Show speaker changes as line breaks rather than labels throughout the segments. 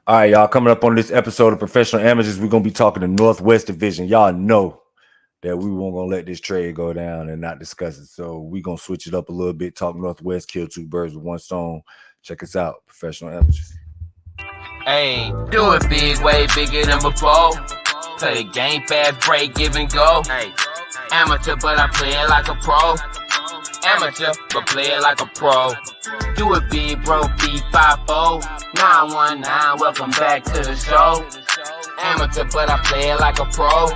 All right, y'all, coming up on this episode of Professional Amateurs, we're going to be talking the Northwest Division. Y'all know that we weren't going to let this trade go down and not discuss it. So we're going to switch it up a little bit, talk Northwest, kill two birds with one stone. Check us out, Professional Amateurs.
Hey, do it big, way bigger than before. Play the game fast, break, give and go. Hey, amateur, but I play it like a pro. Amateur, but play it like a pro. Do it big, bro, B50 919, welcome back to the show. Amateur, but I play it like a pro.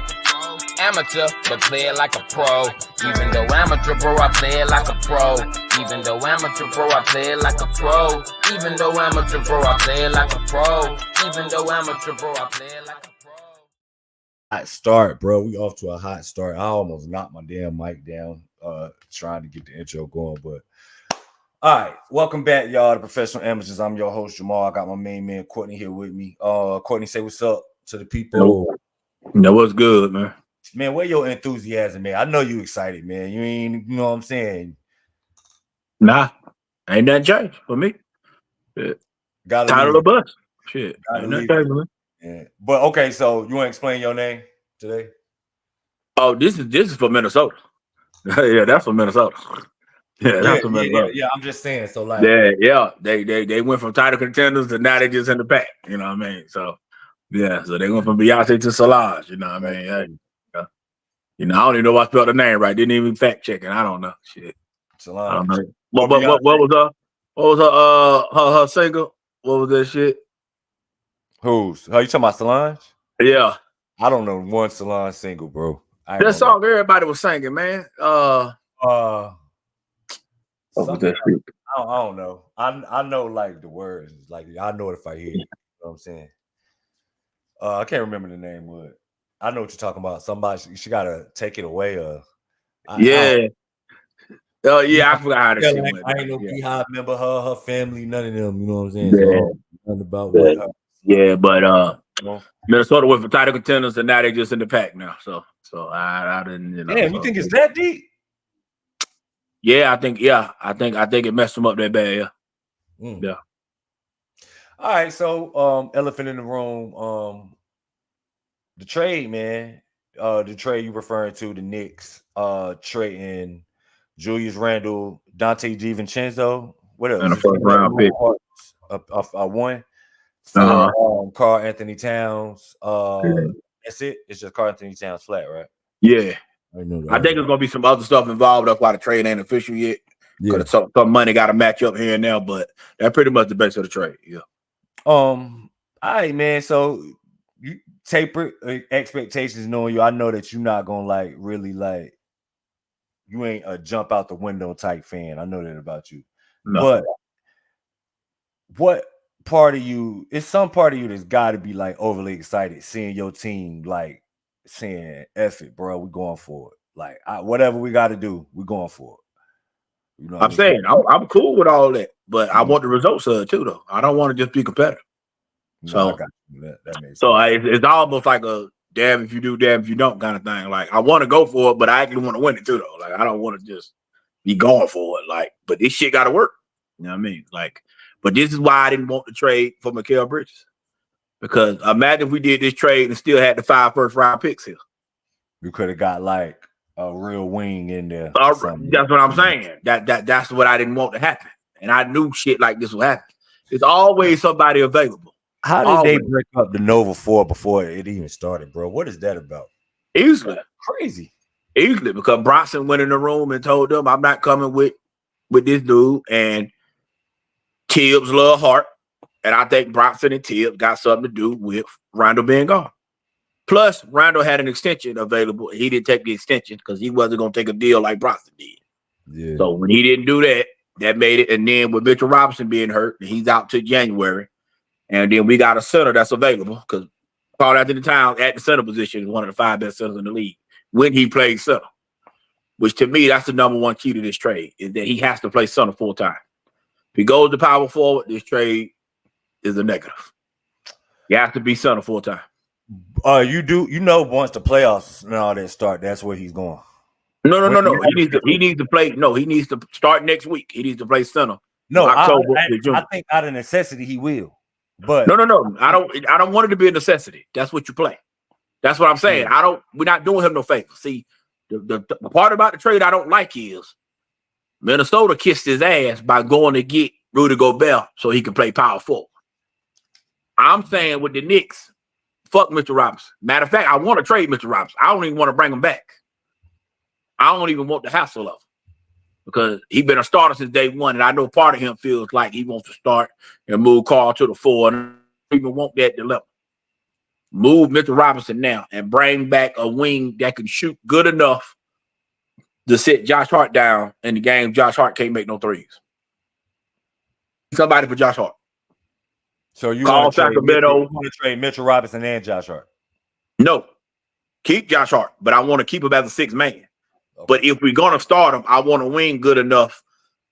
Amateur, but play it like a pro. Even though amateur, bro, I play it like a pro. Even though amateur, bro, I play it like a pro. Even though amateur, bro, I play it like a pro. Even though amateur, bro, I play it like a pro.
Hot start, bro. We off to a hot start. I almost knocked my damn mic down trying to get the intro going, but all right, welcome back, y'all, to Professional Amateurs. I'm your host, Jamal. I got my main man, Courtney, here with me. Courtney, say what's up to the people.
No, what's good, man?
Man, where your enthusiasm, man? I know you excited, man. You ain't, you know what I'm saying?
Nah, ain't nothing changed for me. Shit. Title of the bus. Shit, ain't nothing changed for me.
Yeah. But okay, so you want to explain your name today?
Oh, this is for Minnesota. Yeah, that's for Minnesota.
Yeah, I'm just saying. So like,
they went from title contenders to now they just in the pack. You know what I mean? So yeah, so they went from Beyonce to Solange. You know what I mean? Hey, you know, I don't even know if I spelled the name right. Didn't even fact check it. I don't know. Shit.
Solange.
I don't know. What was her single? What was that shit?
Who's? Are you talking about Solange?
Yeah.
I don't know one Solange single, bro.
That song everybody was singing, man.
What was
that shit?
I don't know. I know like the words. Like I know it if I hear it. You know what I'm saying? I can't remember the name, but I know what you're talking about. Somebody she gotta take it away.
Yeah. Oh yeah, I forgot how to shit went.
I ain't no Beehive member, her family, none of them. You know what I'm saying?
Yeah.
So nothing about what.
Yeah, but Minnesota went for title contenders, and now they just in the pack now. So I didn't. You know,
damn, you think it's that deep?
Yeah, I think it messed them up that bad. Yeah. Yeah.
All right, so elephant in the room. The trade, man. The trade you referring to, the Knicks trading Julius Randle, Dante DiVincenzo. What else?
And a first round pick.
One for Karl Anthony Towns. That's it. It's just Karl Anthony Towns flat, right?
Yeah. I think there's gonna be some other stuff involved. That's why the trade ain't official yet. Because some money got to match up here and there, but that's pretty much the base of the trade. Yeah.
All right, man. So you taper expectations, knowing you. I know that you're not gonna like really like. You ain't a jump out the window type fan. I know that about you. No. But what part of you? It's some part of you that's got to be like overly excited seeing your team like saying, "F it, bro. We're going for it. Like whatever we got to do, we're going for it." You know,
I'm saying I'm cool with all that, but I want the results of it too, though. I don't want to just be competitive. So
I got you. That makes
sense. It's almost like a damn if you do, damn if you don't kind of thing. Like I want to go for it, but I actually want to win it too, though. Like I don't want to just be going for it. Like, but this shit got to work. You know what I mean? Like, but this is why I didn't want to trade for Mikal Bridges, because imagine if we did this trade and still had the 5 first-round picks here.
You could have got like a real wing in there.
That's what I'm saying. That's what I didn't want to happen, and I knew shit like this would happen. There's always somebody available.
How did they break up the Nova 4 before it even started, bro? What is that about?
Easily.
Crazy.
Easily, because Bronson went in the room and told them, I'm not coming with this dude. And Tibbs love Hart. And I think Bronson and Tibbs got something to do with Randle being gone. Plus, Randle had an extension available. He didn't take the extension because he wasn't going to take a deal like Bronson did.
Yeah.
So when he didn't do that, that made it. And then with Mitchell Robinson being hurt, he's out till January. And then we got a center that's available because Karl Anthony Towns at the center position is one of the 5 best centers in the league when he plays center. Which to me, that's the number one key to this trade, is that he has to play center full time. If he goes to power forward, this trade is a negative. You have to be center full time.
You once the playoffs and all that start, that's where he's going.
No. He needs to play. No, he needs to start next week. He needs to play center.
No, I think out of necessity he will. But
no. I don't want it to be a necessity. That's what you play. That's what I'm saying.
Yeah.
We're not doing him no favor. See, the part about the trade I don't like is Minnesota kissed his ass by going to get Rudy Gobert so he can play power forward. I'm saying with the Knicks, fuck Mr. Robinson. Matter of fact, I want to trade Mr. Robinson. I don't even want to bring him back. I don't even want the hassle of him because he's been a starter since day one, and I know part of him feels like he wants to start and move Carl to the 4, and I don't even want that dilemma. Move Mr. Robinson now and bring back a wing that can shoot good enough to sit Josh Hart down in the game. Josh Hart can't make no threes. Somebody for Josh Hart.
So you
Call
want to
Sacramento.
trade Mitchell Robinson and Josh Hart?
No. Keep Josh Hart, but I want to keep him as a 6th man.
Okay.
But if we're going to start him, I want a wing good enough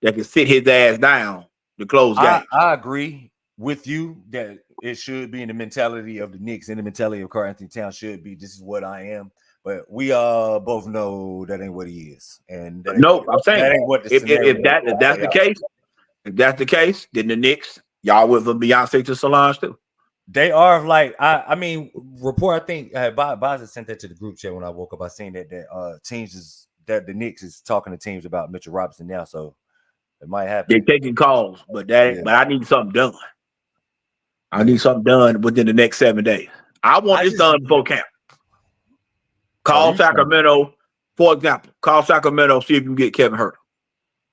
that can sit his ass down to close games.
I agree with you that it should be in the mentality of the Knicks and the mentality of Karl Anthony Towns should be, this is what I am. But we both know that ain't what he is. And
No, I'm saying
that ain't what the
if that's the case, then the Knicks, y'all with a Beyonce to Solange too.
They are like, I mean, report, I think Baza sent that to the group chat when I woke up. I seen that the Knicks is talking to teams about Mitchell Robinson now, so it might happen.
They're taking calls, but I need something done. I need something done within the next 7 days. I want this done before camp. Call Sacramento, for example. Call Sacramento, see if you can get Kevin Huerter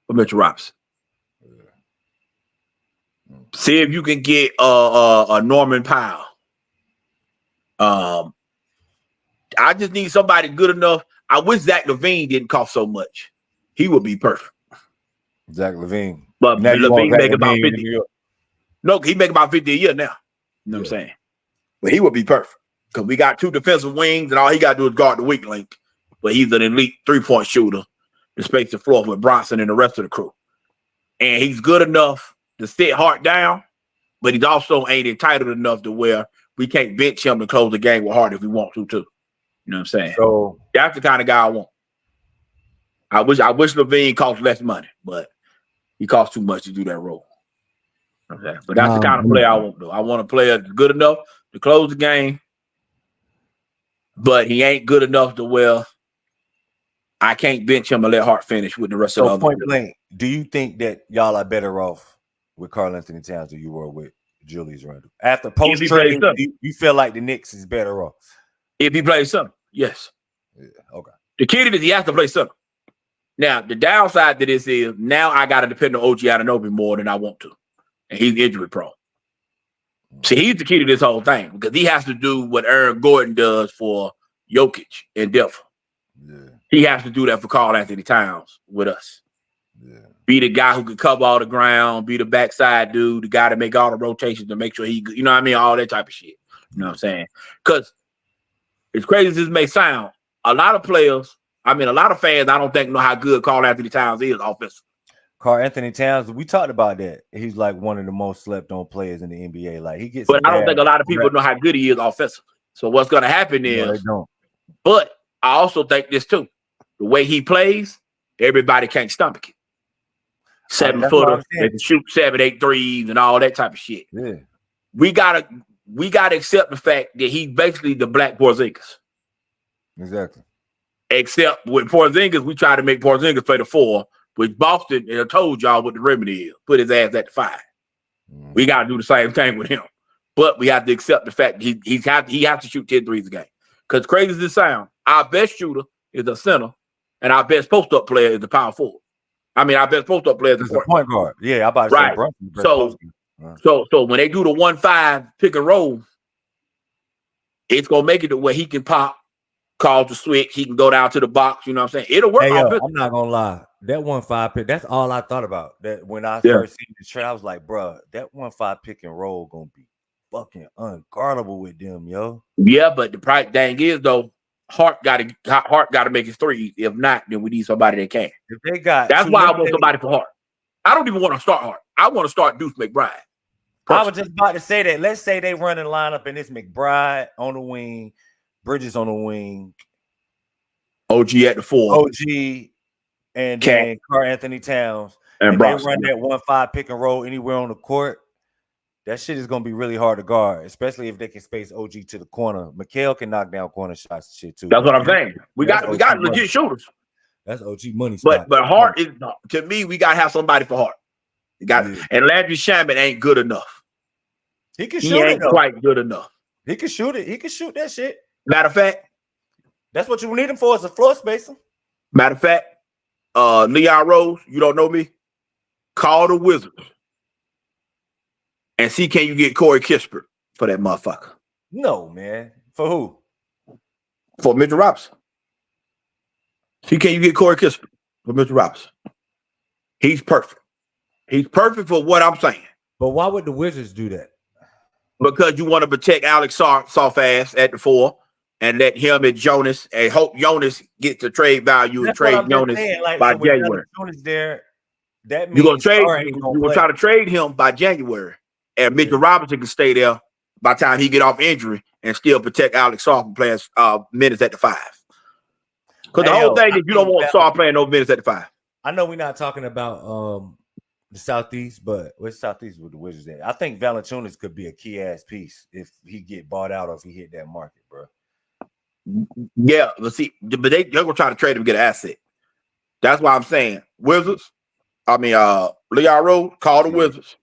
for Mitchell Robinson. See if you can get a Norman Powell. I just need somebody good enough. I wish Zach LaVine didn't cost so much. He would be perfect.
Zach LaVine.
But LaVine make about 50. No, he make about 50 a year now. You know what I'm saying? But he would be perfect. Because we got 2 defensive wings, and all he got to do is guard the weak link. But he's an elite 3-point shooter to space the floor with Bronson and the rest of the crew. And he's good enough to sit Hart down, but he's also ain't entitled enough to where we can't bench him to close the game with Hart if we want to, too. You know what I'm saying? So that's the kind of guy I want. I wish LaVine cost less money, but he costs too much to do that role. Okay. But that's the kind of player I want, though. I want a player that's good enough to close the game, but he ain't good enough to where I can't bench him and let Hart finish with the rest of the other.
Point blank, do you think that y'all are better off with Karl Anthony Towns than you were with Julius Randle? After post-trade, you feel like the Knicks is better off? If
he plays center, yes.
Yeah, okay.
The key to this, he has to play center. Now, the downside to this is now I got to depend on OG Anunoby more than I want to. And he's injury prone. See, he's the key to this whole thing because he has to do what Aaron Gordon does for Jokic and Denver. Yeah. He has to do that for Karl Anthony Towns with us. Yeah. Be the guy who can cover all the ground, be the backside dude, the guy to make all the rotations to make sure he, you know what I mean? All that type of shit. You know what I'm saying? Because as crazy as this may sound, a lot of players, a lot of fans, I don't think know how good Karl Anthony Towns is offensively.
Karl Anthony Towns, we talked about that. He's like one of the most slept on players in the NBA. Like he gets,
but I don't think a lot of people know how good he is offensively. So what's going to happen is,
no, they don't.
But I also think this too: the way he plays, everybody can't stomach it. 7-footer, they can shoot 7, 8 threes and all that type of shit.
Yeah,
we gotta accept the fact that he's basically the black Porzingis.
Exactly.
Except with Porzingis, we try to make Porzingis play the 4. With Boston, and I told y'all what the remedy is. Put his ass at the 5. We got to do the same thing with him. But we have to accept the fact that he has to shoot 10 threes a game. Because crazy as it sounds, our best shooter is a center, and our best post-up player is the power forward. Our best post-up player is the
point guard. Yeah, I'm about to say Brunson.
So when they do the 1-5 pick and roll, it's going to make it to where he can pop, call the switch, he can go down to the box, you know what I'm saying? It'll work.
Hey, I'm not going to lie. That 1-5 pick, that's all I thought about. That when I first seen the trade, I was like, bro, that 1-5 pick and roll gonna be fucking unguardable with them, yo.
Yeah, but the thing is though, Hart gotta make his 3. If not, then we need somebody that can.
If they got,
that's why I want somebody for Hart. I don't even want to start Hart. I want to start Deuce McBride.
I was just about to say that. Let's say they run a lineup and it's McBride on the wing, Bridges on the wing,
OG at the 4,
OG. And then Karl Anthony Towns. And they run that 1-5 pick and roll anywhere on the court. that shit is gonna be really hard to guard, especially if they can space OG to the corner. Mikal can knock down corner shots and shit too.
That's what I'm saying. We got legit
money.
shooters.
That's OG money
But
spot.
Hart is, to me, we gotta have somebody for Hart. And Landry Shamet ain't good enough.
He can shoot it.
Quite good enough.
He can shoot it. He can shoot that shit.
Matter of fact,
that's what you need him for, is a floor spacer.
Matter of fact, Leon Rose, you don't know me? Call the Wizards and see can you get Corey Kispert for that motherfucker.
No, man. For who?
For Mitchell Robinson. See can you get Corey Kispert for Mitchell Robinson. He's perfect. He's perfect for what I'm saying.
But why would the Wizards do that?
Because you want to protect Alex soft ass at the 4 and let him and Jonas and hope Jonas gets the trade value and trade Jonas by January.
Jonas there, that means
you're gonna try to trade him by January, and Mitchell Robinson can stay there by the time he get off injury and still protect Alex Sarr from playing minutes at the 5. Because the whole thing is you don't want Sarr playing no minutes at the 5.
I know we're not talking about the Southeast, but where's Southeast with the Wizards at? I think Valanciunas could be a key ass piece if he get bought out or if he hit that market, bro.
Yeah, let's see, but they're gonna try to trade him, get an asset. That's why I'm saying Wizards. I mean, Leon Rose, call the Wizards.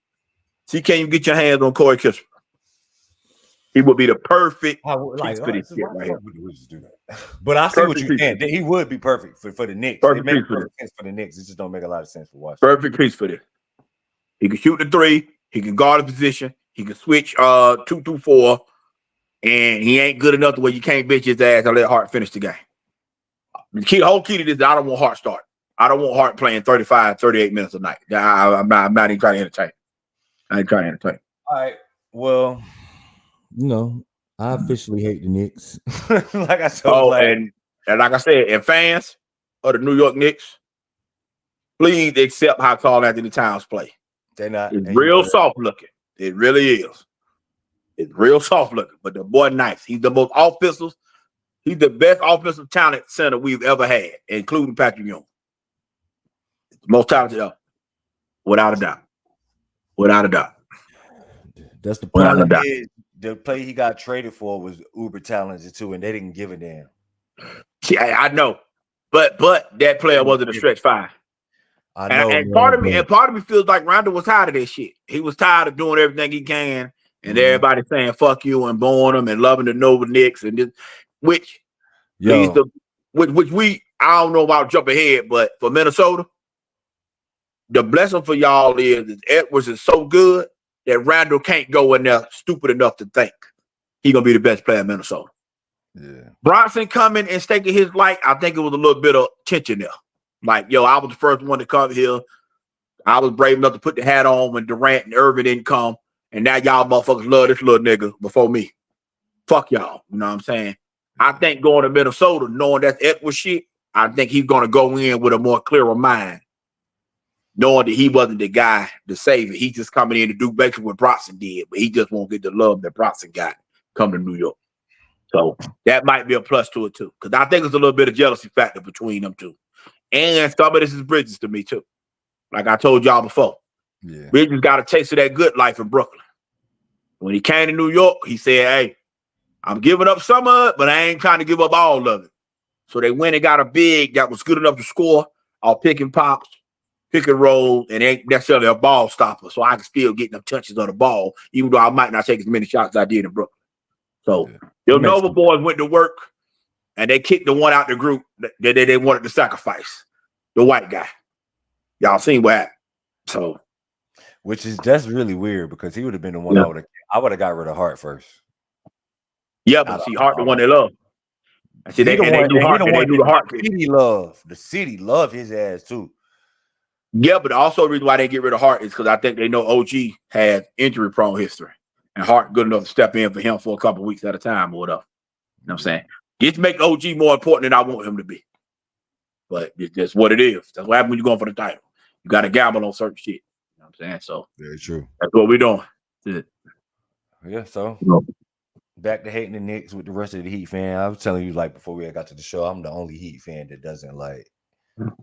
See, can you get your hands on Corey Kispert? He would be the perfect piece for this shit right here.
But I see what you're saying. He would be perfect for the Knicks. It makes perfect sense for the Knicks. It just don't make a lot of sense for Washington.
Perfect piece for this. He can shoot the 3. He can guard the position. He can switch 2-4. And he ain't good enough to where you can't bench his ass and let Hart finish the game. The whole key to this is I don't want Hart start. I don't want Hart playing 35, 38 minutes a night. I'm not even trying to entertain. I ain't trying to entertain.
All right. Well, I officially hate the Knicks. Like I said.
And like I said, and fans of the New York Knicks, please accept how Karl Anthony Towns play.
They're not.
It's real soft looking. It really is. It's real soft looking, but the boy nice. He's the most offensive. He's the best offensive talent center we've ever had, including Patrick Ewing. Most talented ever, without a doubt. Without a doubt.
That's the problem. The play he got traded for was uber talented too, and they didn't give a damn.
See, I know, but that player wasn't a stretch 5.
I know,
and part of me feels like Rondo was tired of that shit. He was tired of doing everything he can, and everybody saying "fuck you" and booing him and loving the Nova Knicks, and this, which I don't know about jumping ahead, but for Minnesota, the blessing for y'all is Edwards is so good that Randall can't go in there stupid enough to think he's gonna be the best player in Minnesota.
Yeah,
Bronson coming and staking his light, I think it was a little bit of tension there. Like, I was the first one to come here. I was brave enough to put the hat on when Durant and Irvin didn't come. And now y'all motherfuckers love this little nigga before me. Fuck y'all. You know what I'm saying? I think going to Minnesota, knowing that's Edwards shit, I think he's going to go in with a more clearer mind, knowing that he wasn't the guy to save it. He's just coming in to do basically what Bronson did, but he just won't get the love that Bronson got coming to New York. So that might be a plus to it too, because I think there's a little bit of jealousy factor between them two. And some of this is Bridges to me too. Like I told y'all before. Yeah. Bridges got a taste of that good life in Brooklyn. When he came to New York, he said, hey, I'm giving up some of it, but I ain't trying to give up all of it. So they went and got a big that was good enough to score, all pick and pops, pick and roll, and ain't necessarily a ball stopper. So I can still get them touches on the ball, even though I might not take as many shots as I did in Brooklyn. So the Nova boys went to work, and they kicked the one out the group that they wanted to sacrifice, the white guy. Y'all seen what happened. So,
that's really weird because he would have been the one I would have got rid of Hart first.
Yeah, but see, Hart the one they love. I see they do Hart.
The city love his ass too.
Yeah, but also the reason why they get rid of Hart is because I think they know OG had injury prone history, and Hart good enough to step in for him for a couple of weeks at a time or whatever. You know what I'm saying? Just make OG more important than I want him to be. But it's just what it is. That's what happens when you're going for the title. You got to gamble on certain shit. You know what I'm saying? So
very true.
That's what we're doing. That's it.
Yeah, so back to hating the Knicks with the rest of the Heat fan. I was telling you, like, before we got to the show, I'm the only Heat fan that doesn't like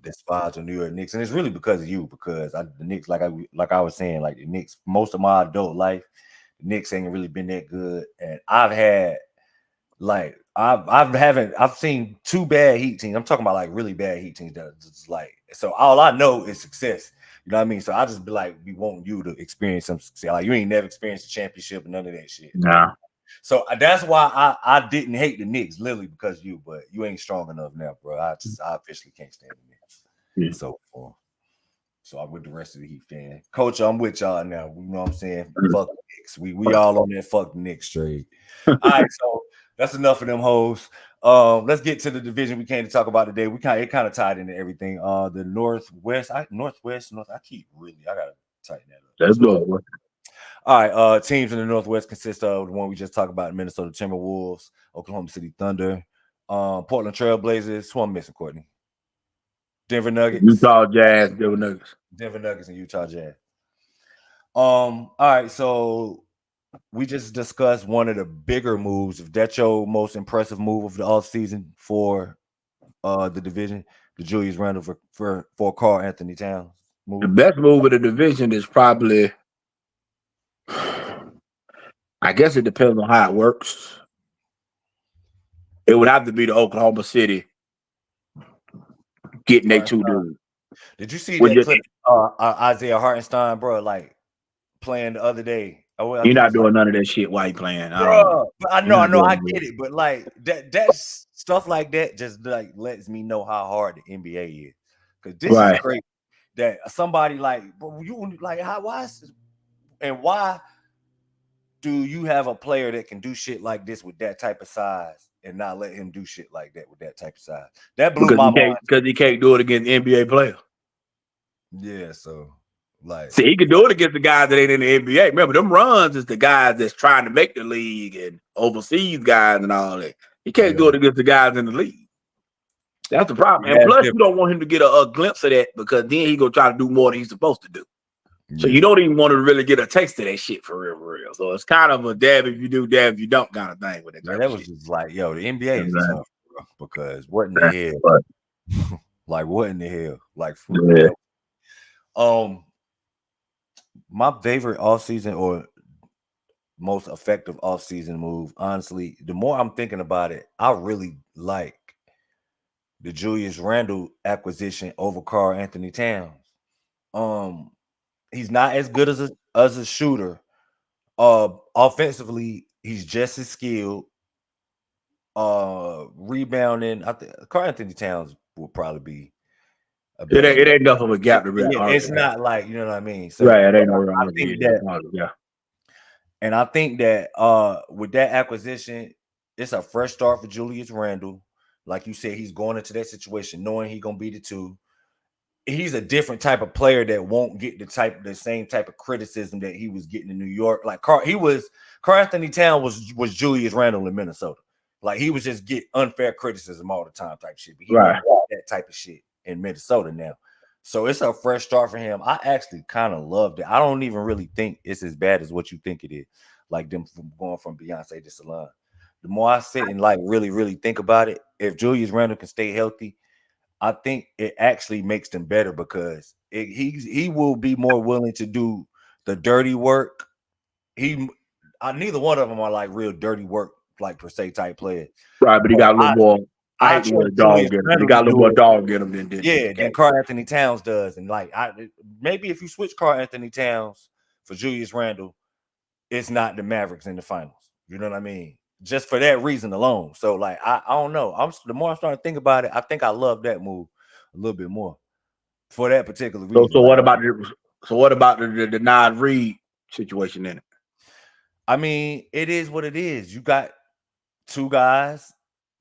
despise the New York Knicks. And it's really because of you, because the Knicks, like I was saying, like the Knicks, most of my adult life, Knicks ain't really been that good, and I've seen 2 bad Heat teams. I'm talking about like really bad Heat teams that are just like, so all I know is success. You know what I mean? So I just be like, we want you to experience some success. Like you ain't never experienced a championship and none of that shit.
Nah.
So that's why I didn't hate the Knicks, literally because you, but you ain't strong enough now, bro. I officially can't stand the Knicks.
Yeah.
So I'm with the rest of the Heat fan. Coach, I'm with y'all now. You know what I'm saying? Fuck the Knicks. We all on that fuck the Knicks trade. All right, so that's enough of them hoes. Let's get to the division we came to talk about today. It kind of tied into everything. The Northwest. I gotta tighten that up.
That's good.
All right, teams in the Northwest consist of the one we just talked about: Minnesota Timberwolves, Oklahoma City Thunder, Portland Trail Blazers. Who I'm missing, Courtney? Denver Nuggets,
Utah Jazz, Denver Nuggets,
and Utah Jazz. All right, so we just discussed one of the bigger moves. If that's your most impressive move of the offseason for the division, the Julius Randle for Karl Anthony Towns move.
The best move of the division is probably, I guess it depends on how it works. It would have to be the Oklahoma City getting their 2 dudes.
Did you see that clip? Isaiah Hartenstein, bro, like playing the other day.
You're not doing none of that shit while you playing,
bro. I know, I get it, but like that's stuff like that just like lets me know how hard the NBA is. Because this is crazy that somebody like, bro, you like why do you have a player that can do shit like this with that type of size and not let him do shit like that with that type of size? That blew my mind.
Because he can't do it against NBA players.
Yeah, so like,
see, he can do it against the guys that ain't in the NBA. Remember, them runs is the guys that's trying to make the league and overseas guys and all that. He can't do it against the guys in the league. That's the problem. And plus, you don't want him to get a glimpse of that because then he gonna try to do more than he's supposed to do. So you don't even want to really get a taste of that shit for real. So it's kind of a dab if you do, dab if you don't kind of thing with it.
That was just like, yo, the NBA is tough, bro, because what in the hell? Like, what in the hell? Like, for real. My favorite offseason or most effective offseason move, honestly, the more I'm thinking about it, I really like the Julius Randle acquisition over Karl Anthony Towns. He's not as good as a shooter. Offensively, he's just as skilled. Rebounding, I think Karl Anthony Towns will probably be.
It ain't enough of a gap to really.
It's not like, you know what I mean.
So right, it ain't no.
I think that, and I think that with that acquisition, it's a fresh start for Julius Randle. Like you said, he's going into that situation knowing he's gonna be the 2. He's a different type of player that won't get the same type of criticism that he was getting in New York. Like Karl Anthony Towns was Julius Randle in Minnesota. Like he was just get unfair criticism all the time type shit. But he don't got that type of shit in Minnesota now. So it's a fresh start for him. I actually kind of loved it. I don't even really think it's as bad as what you think it is. Like them going from Beyonce to Salon. The more I sit and like really, really think about it, if Julius Randle can stay healthy, I think it actually makes them better because he will be more willing to do the dirty work. Neither one of them are like real dirty work, like per se type players.
Right, but he got a little more. I hate the dog in him. He got a little more dog in him
than Karl Anthony Towns does. And like, maybe if you switch Karl Anthony Towns for Julius Randle, it's not the Mavericks in the finals. You know what I mean? Just for that reason alone. So like, I don't know. The more I'm starting to think about it, I think I love that move a little bit more for that particular reason.
So what about the Nas Reed situation in it?
I mean, it is what it is. You got 2 guys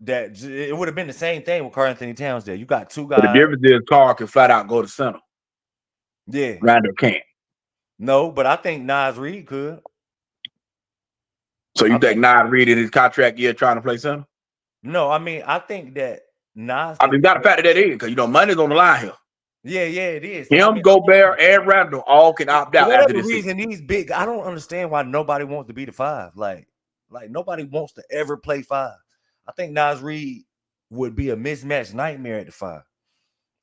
that it would have been the same thing with Karl Anthony Towns there. You got 2 guys.
But the difference is Karl can flat out go to center.
Yeah.
Randle can't.
No, but I think Nas Reed could.
So you think Nas Reed in his contract year trying to play center?
No, I mean, I think that Nas.
I mean, you got to factor that in because money's on the line here.
Yeah, it is.
Him, Gobert, and Randle all can opt out.
For whatever reason, he's big. I don't understand why nobody wants to be the 5. Like nobody wants to ever play 5. I think Nas Reed would be a mismatch nightmare at the 5.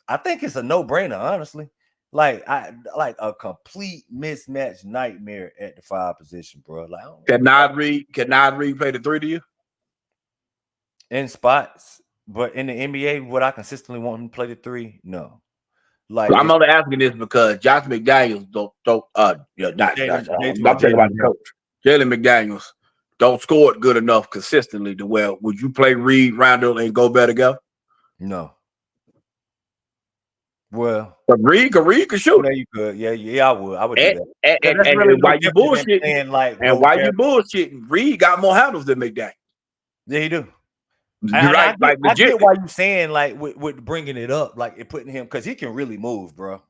I think it's a no-brainer, honestly. Like a complete mismatch nightmare at the 5 position, bro. Like
Can Nod Reed play the 3 to you?
In spots, but in the NBA, would I consistently want him to play the 3? No. Like
I'm only asking this because Josh McDaniels not Josh. I'm talking about the coach. Jalen McDaniels don't score it good enough consistently to where would you play Reed, Randall, and Gobert together?
No. Well,
but Reed could shoot.
Yeah, you could. Yeah, I would. I would do
that. And why you bullshitting? Why you bullshitting? Reed got more handles than McDaniels.
Yeah, he do.
You're right.
I get why you saying like with bringing it up, like it putting him because he can really move, bro.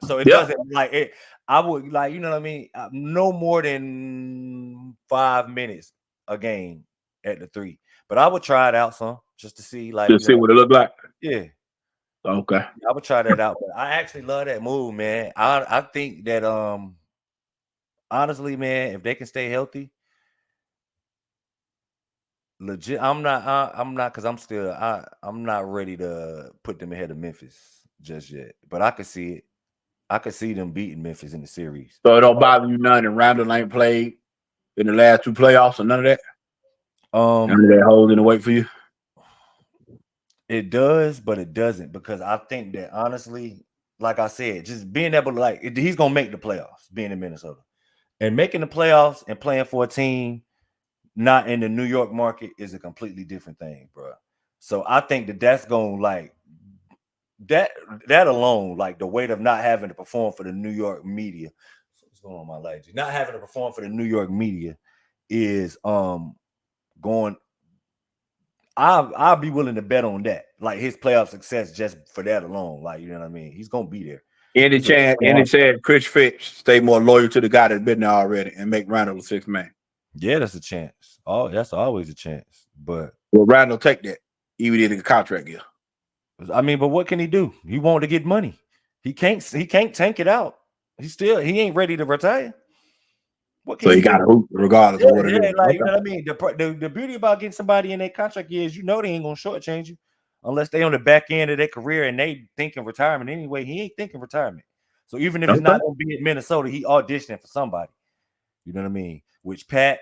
So it doesn't like it. I would like, you know what I mean? No more than 5 minutes a game at the 3, but I would try it out some just to see, like,
see what it look like.
Yeah.
Okay.
I would try that out. But I actually love that move, man. I think that honestly, man, if they can stay healthy, legit, I'm not because I'm not ready to put them ahead of Memphis just yet. But I could see it. I could see them beating Memphis in the series.
So it don't bother you none and Randall ain't played in the last 2 playoffs or none of that? None of that holes in the wait for you?
It does, but it doesn't, because I think that honestly, like I said, just being able to he's gonna make the playoffs, being in Minnesota. And making the playoffs and playing for a team not in the New York market is a completely different thing, bro. So I think that's going that alone, like the weight of not having to perform for the New York media. What's going on, my lady? Not having to perform for the New York media is going. I'll be willing to bet on that, like his playoff success, just for that alone. Like, you know what I mean? He's gonna be there.
Any chance Chris Fitch stay more loyal to the guy that's been there already and make Randall a 6th man?
Yeah, that's a chance. Oh, that's always a chance. But
will Randall take that, even in the contract year?
I mean, but what can he do? He wanted to get money. He can't tank it out. He ain't ready to retire. What can
he got to hoop regardless of what it is.
Like, you know what I mean? The beauty about getting somebody in their contract is, they ain't gonna shortchange you unless they on the back end of their career and they thinking retirement anyway. He ain't thinking retirement. So even if it's not gonna be in Minnesota, he auditioning for somebody. You know what I mean? Which Pat,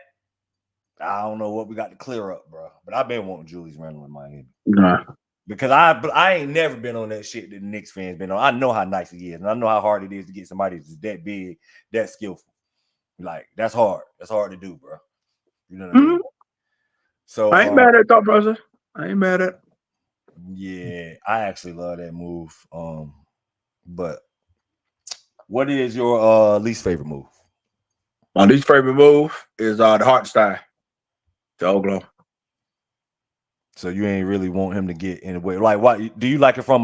I don't know what we got to clear up, bro. But I've been wanting Julius Randle in Miami.
Nah.
Because I ain't never been on that shit that the Knicks fans been on. I know how nice he is, and I know how hard it is to get somebody that's that big, that skillful. Like, that's hard. That's hard to do, bro. You know what I mean? So
I ain't mad at thought process. I ain't mad at.
Yeah, I actually love that move. But what is your least favorite move?
My least favorite move is the Hartenstein to Oklahoma.
So you ain't really want him to get in the way. Like, why do you like it from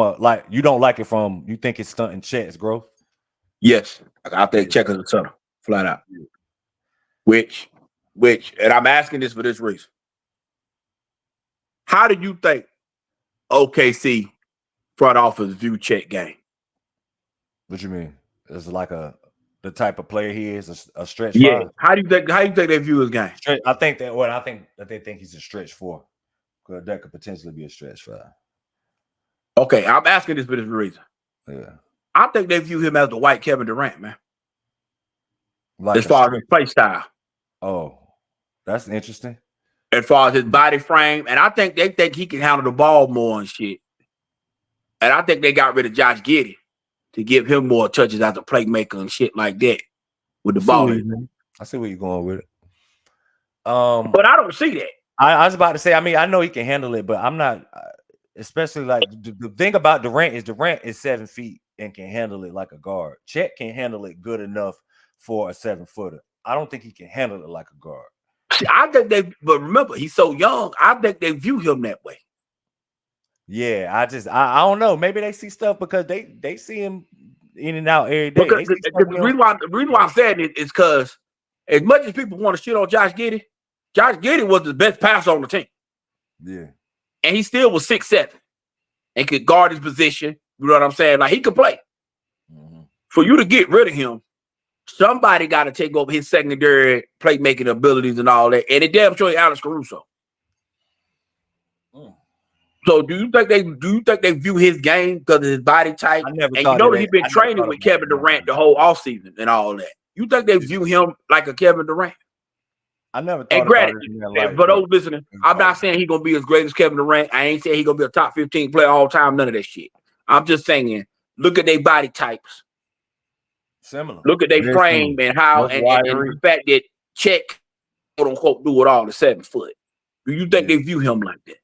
you don't like it from, you think it's stunting Chet's growth?
Yes. I think Chet is a center, flat out. Which, and I'm asking this for this reason. How do you think OKC front office view Chet game?
What you mean? It's like the type of player he is, a stretch 5?
How do you think they view his game?
I think that they think he's a stretch 4. That could potentially be a stretch 5.
Okay, I'm asking this for this reason.
Yeah.
I think they view him as the white Kevin Durant, man.
Like
as far as his play style.
Oh, that's interesting.
As far as his body frame, and I think they think he can handle the ball more and shit. And I think they got rid of Josh Giddey to give him more touches as a playmaker and shit like that with the ball.
I see where you're going with it.
But I don't see that.
I was about to say, I mean, I know he can handle it, but I'm not, especially like the thing about Durant is 7 feet and can handle it like a guard. Chet can handle it good enough for a 7-footer. I don't think he can handle it like a guard.
I think but remember, he's so young. I think they view him that way.
Yeah, I don't know. Maybe they see stuff because they see him in and out every day.
Because the reason why I'm saying it is because as much as people want to shit on Josh Giddey was the best passer on the team.
Yeah.
And he still was 6'7" and could guard his position. You know what I'm saying? Like, he could play. Mm-hmm. For you to get rid of him, somebody got to take over his secondary playmaking abilities and all that. And it damn sure Alex Caruso. So do you think they view his game because of his body type?
I never
And you
thought
know
that.
he's been
I never
training
thought
with
about
Kevin
that.
Durant the whole offseason and all that. You think they view him like a Kevin Durant?
I never
And
thought about
granted,
it in that light.
for those listening, I'm not saying he's gonna be as great as Kevin Durant. I ain't saying he's gonna be a top 15 player all time. None of that shit. I'm just saying, look at their body types.
Similar.
Look at their
Very
frame
similar.
and how
Most
and
wiry.
the fact that Chet, quote unquote, do it all at 7 foot. Do you think
Yeah.
they view him like that?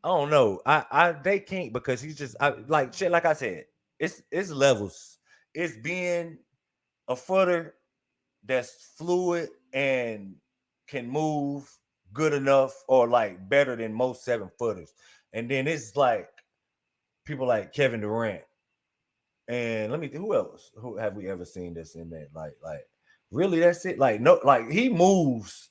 I don't know. They can't because he's just like shit. Like I said, it's levels. It's being a footer that's fluid and can move good enough or like better than most 7-footers. And then it's like people like Kevin Durant. And who else? Who have we ever seen this in that? Like really that's it? Like no, like he moves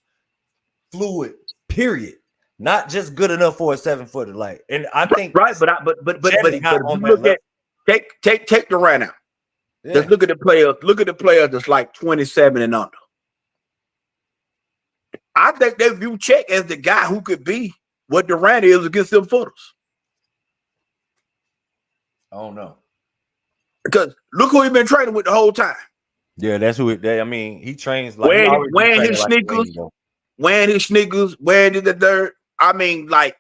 fluid, period. Not just good enough for a 7-footer. Like, and I think
Right, but if
on
you
that
look
level.
at take Durant out.
Yeah.
Let's look at the players. Look at the players that's like 27 and under. I think they view Chet as the guy who could be what Durant is against them footers.
I don't know.
Because look who he been training with the whole time.
Yeah, that's who it. I mean, he trains like he always
wearing his
like
sneakers, wearing the dirt. I mean, like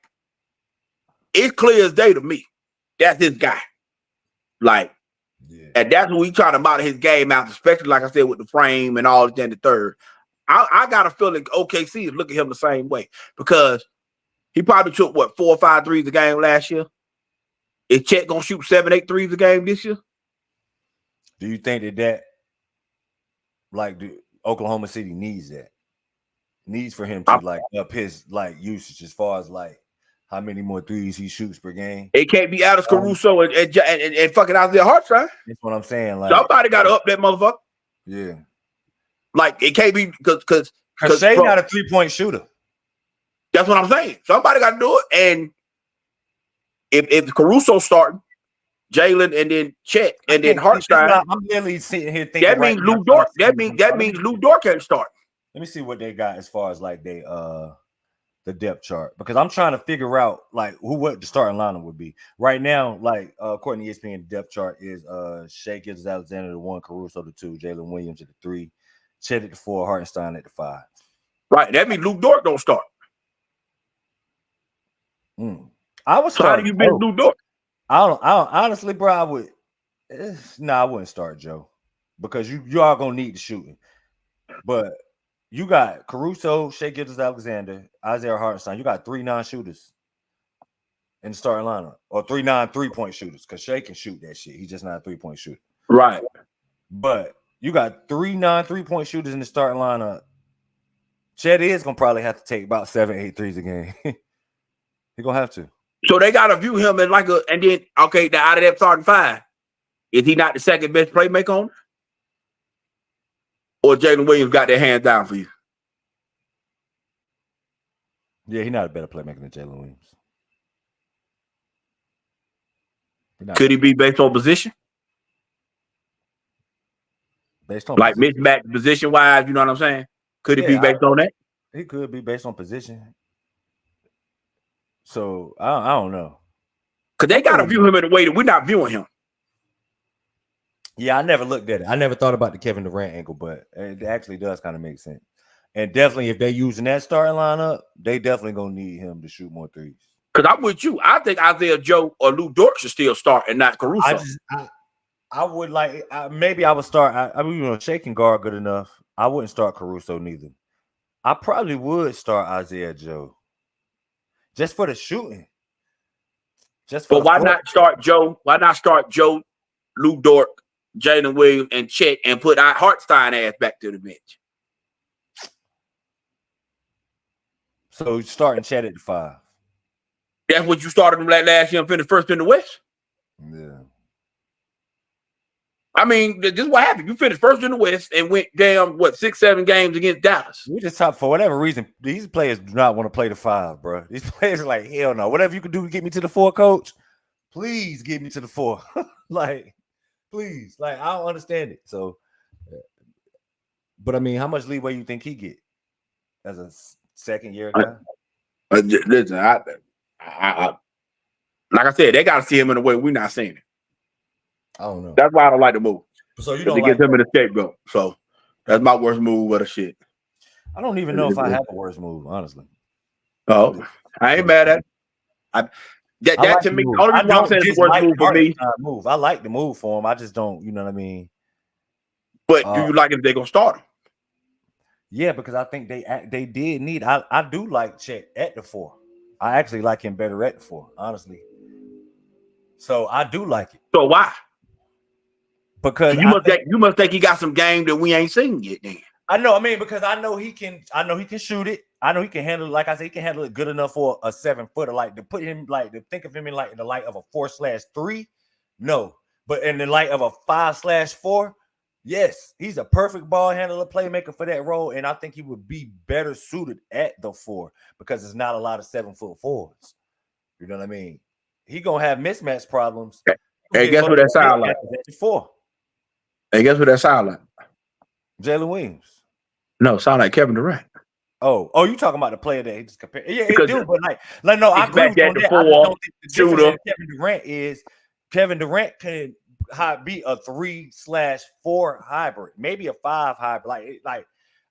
it's clear as day to me. That's his guy. Like, yeah. And that's what we trying to model his game out, especially like I said with the frame and all that. And the third, I got a feeling OKC is looking at him the same way because he probably took 4 or 5 threes a game last year. Is Chet gonna shoot 7, 8 threes a game this year?
Do you think that like Oklahoma City needs that? Needs for him to like up his like usage as far as like how many more threes he shoots per game?
It can't be Alex Caruso and fucking Isaiah Hartenstein.
That's what I'm saying. Like
somebody got to up that motherfucker.
Yeah.
Like it can't be because
Shea not a 3-point shooter.
That's what I'm saying. Somebody got to do it. And if Caruso starting, Jalen and then Chet and then Hartenstein,
I'm literally sitting here thinking
that means Lou Dort. That means Lou Dort can't start.
Let me see what they got as far as like they the depth chart because I'm trying to figure out like what the starting lineup would be right now. Like according to ESPN, the depth chart is Shea Gilgeous-Alexander the 1, Caruso the 2, Jalen Williams at the 3, Chet at the 4, Hartenstein at the 5.
Right, that means Lou Dort don't start.
I was.
So how do you beat Lou Dort?
I don't honestly, bro. I would. I wouldn't start Joe because you are gonna need the shooting, but. You got Caruso, Shea Gilgeous-Alexander, Isaiah Hartenstein. You got 3 non-shooters in the starting lineup, or 3 non-3-point shooters, because Shea can shoot that shit. He's just not a 3-point shooter.
Right.
But you got 3 non-3-point shooters in the starting lineup. Chet is gonna probably have to take about 7, 8 threes a game. He's gonna have to.
So they gotta view him as like and then okay, out of that starting 5, is he not the second best playmaker on? Or Jalen Williams got their hands down for you?
Yeah, he's not a better playmaker than Jalen Williams.
Could he be based on position?
Based on
like mismatch position wise, you know what I'm saying? Could it be based on that?
He could be based on position. So I don't know.
Because they gotta view him in a way that we're not viewing him.
Yeah, I never looked at it. I never thought about the Kevin Durant angle, but it actually does kind of make sense. And definitely, if they're using that starting lineup, they definitely gonna need him to shoot more threes.
Because I'm with you. I think Isaiah Joe or Lou Dort should still start and not Caruso.
I would like maybe I would start. I mean, Shea can guard good enough. I wouldn't start Caruso neither. I probably would start Isaiah Joe just for the shooting.
But why not start Joe? Why not start Joe, Lou Dort, Jalen Williams, and Chet, and put our Hartenstein ass back to the bench?
So starting Chet at the 5.
That's what you started him last year and finished first in the West?
Yeah.
I mean, this is what happened. You finished first in the West and went down, 6, 7 games against Dallas.
We just for whatever reason, these players do not want to play the 5, bro. These players are like, hell no. Whatever you can do to get me to the 4, coach, please get me to the 4. Like, please. Like, I don't understand it. So, but I mean, how much leeway you think he get as a second-year guy?
Listen, like I said, they got to see him in a way we're not seeing it.
I don't know.
That's why I don't like the move.
So you don't
to
like
get him in the scapegoat. So that's my worst move of the shit.
I don't even know if I have a worst move, honestly.
Oh, I ain't mad at it. That to me, the only reason why I'm saying it's the worst move for me.
I like the move for him. I just don't, you know what I mean?
But do you like it if they're gonna start him?
Yeah, because I think they did need. I do like Chet at the 4. I actually like him better at the 4, honestly. So I do like it.
So why?
Because
you must think he got some game that we ain't seen yet. Then
I know. I mean, because I know he can shoot it. I know he can handle it. Like I said, he can handle it good enough for a 7-footer. Like to put him, like to think of him in like in the light of a 4/3. No, but in the light of a 5/4. Yes, he's a perfect ball handler, playmaker for that role, and I think he would be better suited at the 4 because there's not a lot of 7-foot forwards. You know what I mean? He gonna have mismatch problems.
Hey, guess what that sound like?
4.
Hey, guess what that sound like?
Jalen Williams.
No, sound like Kevin Durant.
Oh, you talking about the player that he just compared? Yeah, he do, but like no, I agree with you on that.
I
don't think the difference in Kevin Durant is Kevin Durant can be a 3/4 hybrid, maybe a 5 hybrid. Like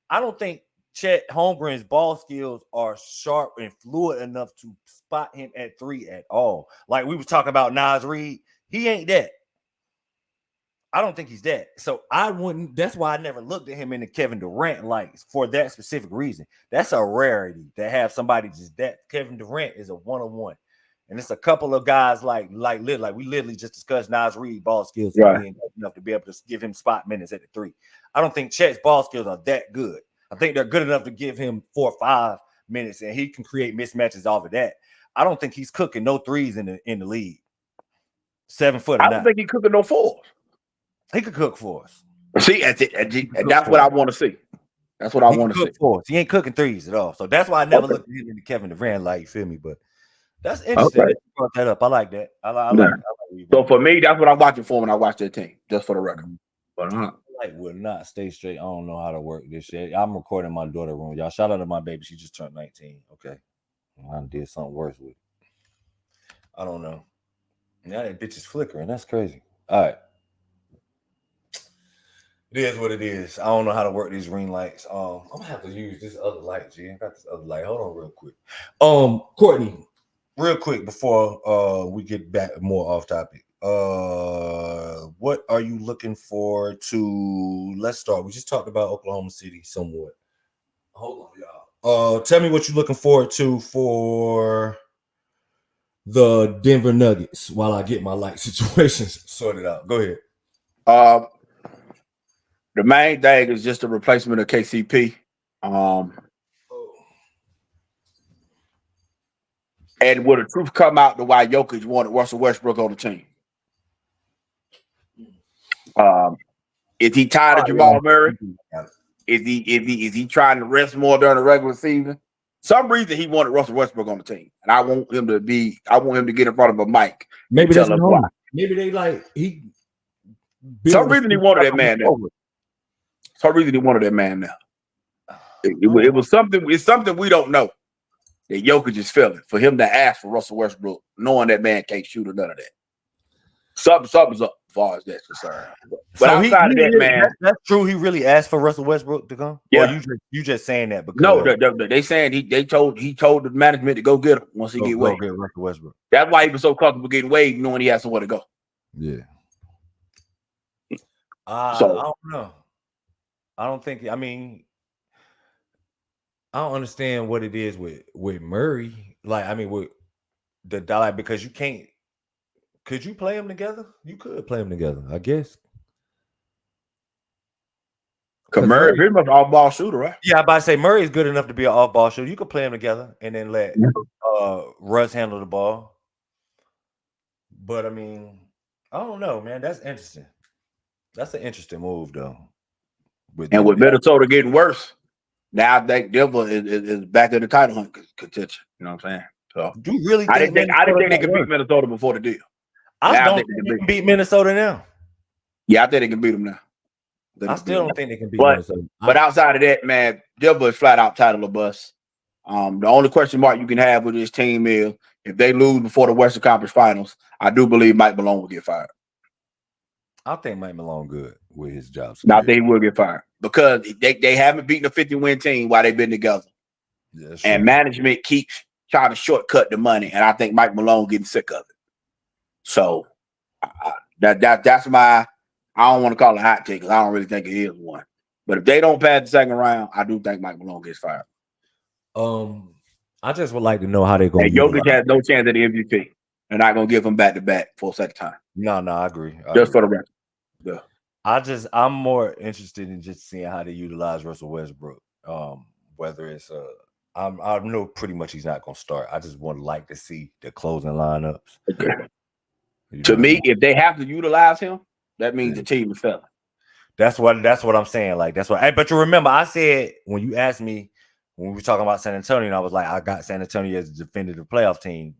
I don't think Chet Holmgren's ball skills are sharp and fluid enough to spot him at 3 at all. Like we was talking about Naz Reid, he ain't that. I don't think he's that. So I wouldn't. That's why I never looked at him in the Kevin Durant lights for that specific reason. That's a rarity to have somebody just that. Kevin Durant is a 1-on-1. And it's a couple of guys like we literally just discussed Naz Reid ball skills being enough to be able to give him spot minutes at the 3. I don't think Chet's ball skills are that good. I think they're good enough to give him 4 or 5 minutes, and he can create mismatches off of that. I don't think he's cooking no 3s in the league. 7-foot.
I don't think he's cooking no 4s.
He could cook for us.
See, and that's what I want to see. That's what I want to see.
For us. He ain't cooking 3s at all. So that's why I never looked at him in the Kevin Durant like, you feel me? But that's interesting. Okay. You brought that up. I like that. I like
so for me, that's what I'm watching for when I watch that team, just for the record. But
like would not stay straight. I don't know how to work this shit. I'm recording my daughter room. Y'all shout out to my baby. She just turned 19. Okay. I did something worse with it. I don't know. Now that bitch is flickering. That's crazy. All right. It is what it is. I don't know how to work these ring lights. I'm gonna have to use this other light, G. I got this other light. Hold on real quick. Courtney, real quick before we get back more off topic. What are you looking forward to? Let's start. We just talked about Oklahoma City somewhat. Hold on, y'all. Tell me what you're looking forward to for the Denver Nuggets while I get my light situations sorted out. Go ahead.
The main thing is just a replacement of KCP. And will the truth come out to why Jokic wanted Russell Westbrook on the team? Is he tired of Jamal Murray? Is he trying to rest more during the regular season? Some reason he wanted Russell Westbrook on the team, and I want him to get in front of a mic.
Maybe that's why. Maybe they
some reason he wanted that man now. Some reason he wanted that man now. It was something. It's something we don't know that Jokic is feeling for him to ask for Russell Westbrook, knowing that man can't shoot or none of that. Something's up as far as that's concerned. But outside of that, man,
that's true. He really asked for Russell Westbrook to come. Yeah, or you just saying that because
no, they saying he told the management to go get him once he get Wade.
Get Russell Westbrook.
That's why he was so comfortable getting Wade, knowing he has somewhere to go.
Yeah. I don't know. I don't think. I mean, I don't understand what it is with Murray. With the because you can't. Could you play them together? You could play them together, I guess.
Because Murray pretty much off-ball shooter, right?
Yeah, I'm about to say Murray is good enough to be an off-ball shooter. You could play them together and then let Russ handle the ball. But I mean, I don't know, man. That's interesting. That's an interesting move, though.
With Minnesota getting worse, now I think Denver is back in the title hunt contention. You know what I'm saying? So
do you really?
I didn't think they could beat Minnesota before the deal.
I don't think they can beat Minnesota now.
Yeah, I think they can beat them now.
I still don't think they can beat Minnesota.
But outside of that, man, Denver is flat out title of bust. The only question mark you can have with this team is if they lose before the Western Conference Finals, I do believe Mike Malone will get fired.
I think Mike Malone good with his job
Now
security.
they will get fired because they haven't beaten a 50-win team while they've been together.
Yeah, that's
And
true.
management keeps trying to shortcut the money, and I think Mike Malone getting sick of it. So that's my. I don't want to call it a hot take because I don't really think it is one. But if they don't pass the second round, I do think Mike Malone gets fired.
I just would like to know how they're going
And
to utilize.
Jokic has no chance at the MVP. They're not going to give him back to back for a second time.
No, I agree.
Just for the record. Yeah.
I'm more interested in just seeing how they utilize Russell Westbrook. Whether it's I know pretty much he's not going to start. I just would like to see the closing lineups.
Okay. To me, if they have to utilize him, that means the team is failing.
That's what I'm saying. Like that's what. But you remember, I said when you asked me when we were talking about San Antonio, and I was like, I got San Antonio as a definitive playoff team.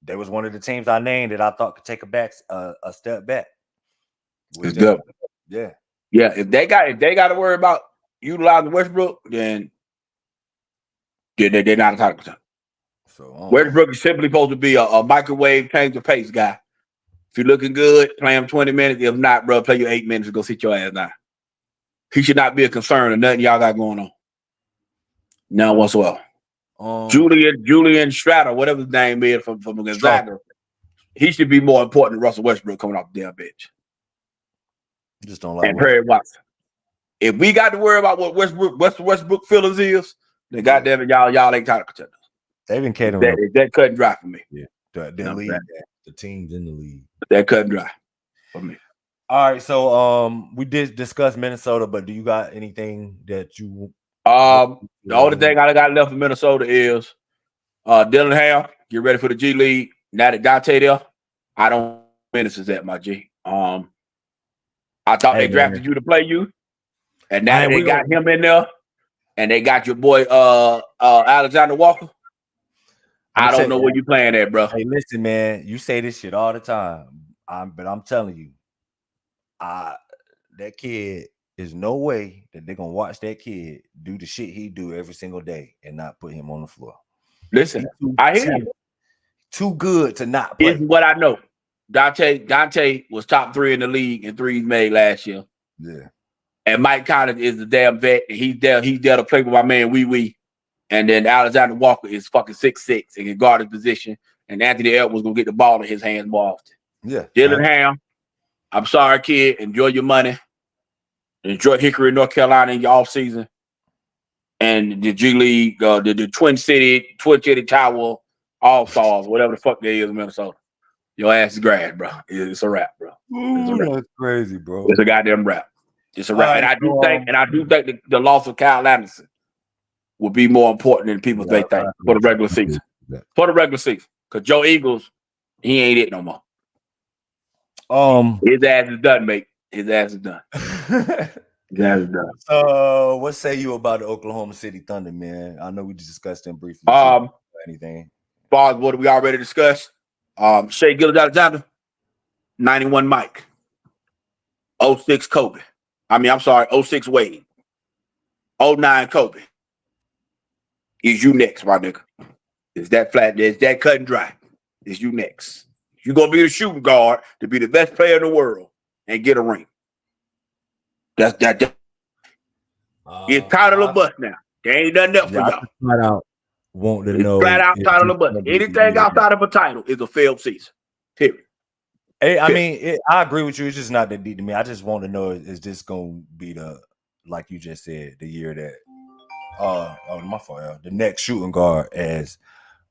They was one of the teams I named that I thought could take a step back.
It's good.
Yeah.
If they got to worry about utilizing Westbrook, then they're not a title contender. So Westbrook is simply supposed to be a microwave change the pace guy. If you're looking good, play him 20 minutes. If not, bro, play you 8 minutes and go sit your ass down. He should not be a concern of nothing y'all got going on. None whatsoever. Julian Stratter, whatever his name is from Gonzaga, he should be more important than Russell Westbrook coming off the damn bench.
Just don't like
and Perry Watson. If we got to worry about what Westbrook feelings is, then goddamn it, y'all ain't title contenders.
They've been catering.
That cut and dry for me.
Yeah, the league, the teams in the league.
That cut and dry for me.
All right, so we did discuss Minnesota, but do you got anything that you?
The only thing I got left for Minnesota is Dylan Hale. Get ready for the G League. Now that Dante there, I don't finish at my G. I thought they drafted you to play you, and now they got him in there, and they got your boy Alexander Walker. I don't know where you playing at, bro.
Hey, listen, man, you say this shit all the time, but I'm telling you, that kid. There's no way that they're gonna watch that kid do the shit he do every single day and not put him on the floor.
Listen, I hear you.
Too good to not play.
It's what I know. Dante was top 3 in the league in threes made last year.
Yeah.
And Mike Conner is the damn vet. And he's there to play with my man Wee. And then Alexander Walker is fucking 6'6" and can guard his position. And Anthony Edwards gonna get the ball in his hands more often.
Yeah.
Dylan Ham, I'm sorry, kid. Enjoy your money. Enjoy Hickory, North Carolina in your off season, and the G League, the Twin City Tower All Stars, whatever the fuck they is in Minnesota. Your ass is grass, bro. It's a wrap, bro. It's a wrap.
That's crazy, bro.
It's a goddamn wrap. It's a wrap,
Right,
and I do think the loss of Kyle Anderson will be more important than people think for the regular season. Yeah. For the regular season, because Joe Ingles, he ain't it no more. His ass is done, mate. His ass is done.
What say you about the Oklahoma City Thunder, man? I know we just discussed them briefly. Anything?
As far as what we already discussed, Shea Gilgeous-Alexander, 91 Mike, 06 Kobe. 06 Wade, 09 Kobe. Is you next, my nigga? Is that flat? Is that cut and dry? Is you next? You're gonna be the shooting guard to be the best player in the world and get a ring. That's that. It's title of bust now. There ain't nothing else for y'all.
Flat out want to know.
Flat out title of bust. Anything outside of a title is a failed season. Period.
I agree with you. It's just not that deep to me. I just want to know: is this gonna be like you just said, the year that my fault, the next shooting guard as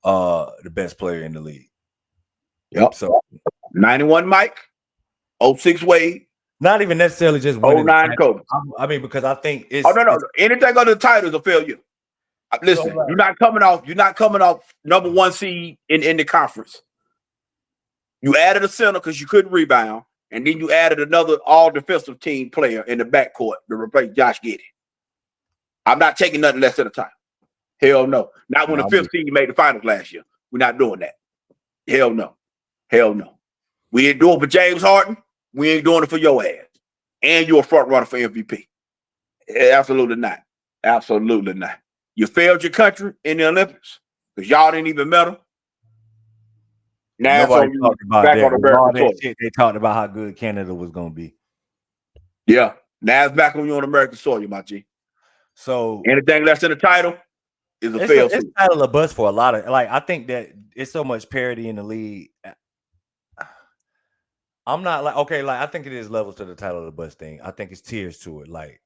the best player in the league?
Yep.
So
91 Mike, 06 Wade.
Not even necessarily just winning.
09 Kobe.
Because I think it's
no. Anything under the title is a failure. Listen, you're not coming off number 1 seed in the conference. You added a center because you couldn't rebound, and then you added another all defensive team player in the backcourt to replace Josh Giddey. I'm not taking nothing less than a title. Hell no. Not when the 5th seed made the finals last year. We're not doing that. Hell no. We didn't do it for James Harden. We ain't doing it for your ass. And you're a front runner for MVP. Absolutely not. Absolutely not. You failed your country in the Olympics because y'all didn't even medal. Now
Nobody
so
talked about
back
that.
on
With all
American
that
soil.
shit, they talked about how good Canada was gonna be.
Yeah. Now it's back on you on American soil, my G.
So
Anything less than the title is a
it's
fail
it's
suit.
title of bust for a lot of I think that it's so much parity in the league. I'm not I think it is levels to the title of the bus thing. I think it's tiers to it. Like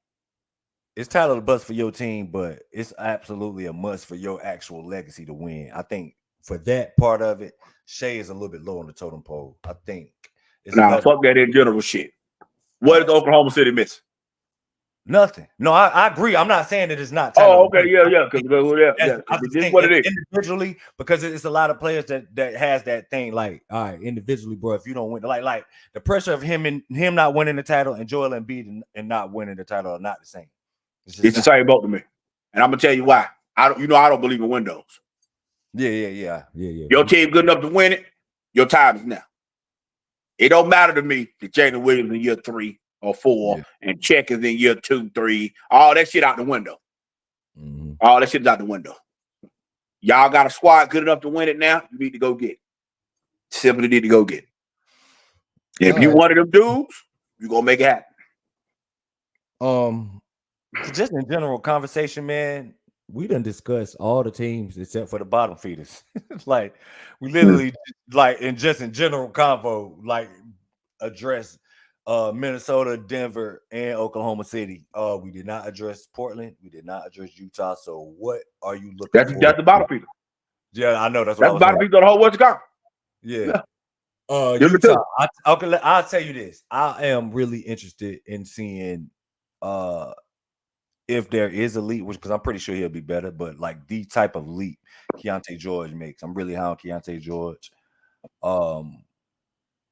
it's title of the bus for your team, but it's absolutely a must for your actual legacy to win. I think for that part of it, Shea is a little bit low on the totem pole. I think it's
Nah,
another
fuck that in general shit. What is Oklahoma City missing?
nothing. No, I agree. I'm not saying that it's not title.
Oh, okay, yeah. Because
I'm just
this is
saying
what it is.
individually because it's a lot of players that has that thing. Like, all right, individually, bro. If you don't win, like the pressure of him not winning the title and Joel Embiid and not winning the title are not the same.
It's the same boat to me, and I'm gonna tell you why. I don't believe in windows.
Yeah.
Your team good enough to win it. Your time is now. It don't matter to me that Jalen Williams in year 3 or 4 and Check is in year 2, 3. All that shit out the window.
Mm-hmm.
All that shit is out the window. Y'all got a squad good enough to win it now. You need to go get it. Simply need to go get it. If you one of them dudes, you're gonna make it happen.
Just in general conversation, man. We done discussed all the teams except for the bottom feeders. Like we literally in general convo, like address Minnesota, Denver, and Oklahoma City. We did not address Portland. We did not address Utah. So what are you looking for?
That's the bottom feeder.
Yeah, I know that's what I was
bottom feeder of the whole West Coast.
Yeah. Utah. I'll tell you this. I am really interested in seeing if there is a leap, because I'm pretty sure he'll be better, but like the type of leap Keontae George makes. I'm really high on Keontae George.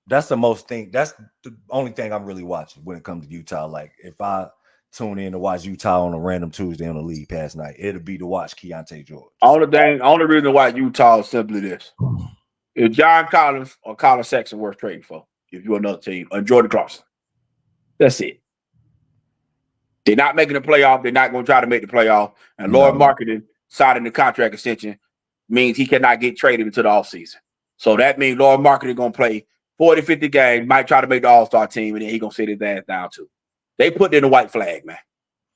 That's that's the only thing I'm really watching when it comes to Utah. Like if I tune in to watch Utah on a random Tuesday on the league pass night, it'll be to watch Keontae George.
Only reason why Utah is simply this. Is John Collins or Colin Sexton worth trading for if you're another team, or Jordan Clarkson. That's it. They're not making the playoff. They're not going to try to make the playoff. And Lord Marketing signing the contract extension means he cannot get traded into the offseason. So that means Lord Marketing going to play 40, 50 games, might try to make the All-Star team, and then he's going to sit his ass down too. They put in the white flag, man.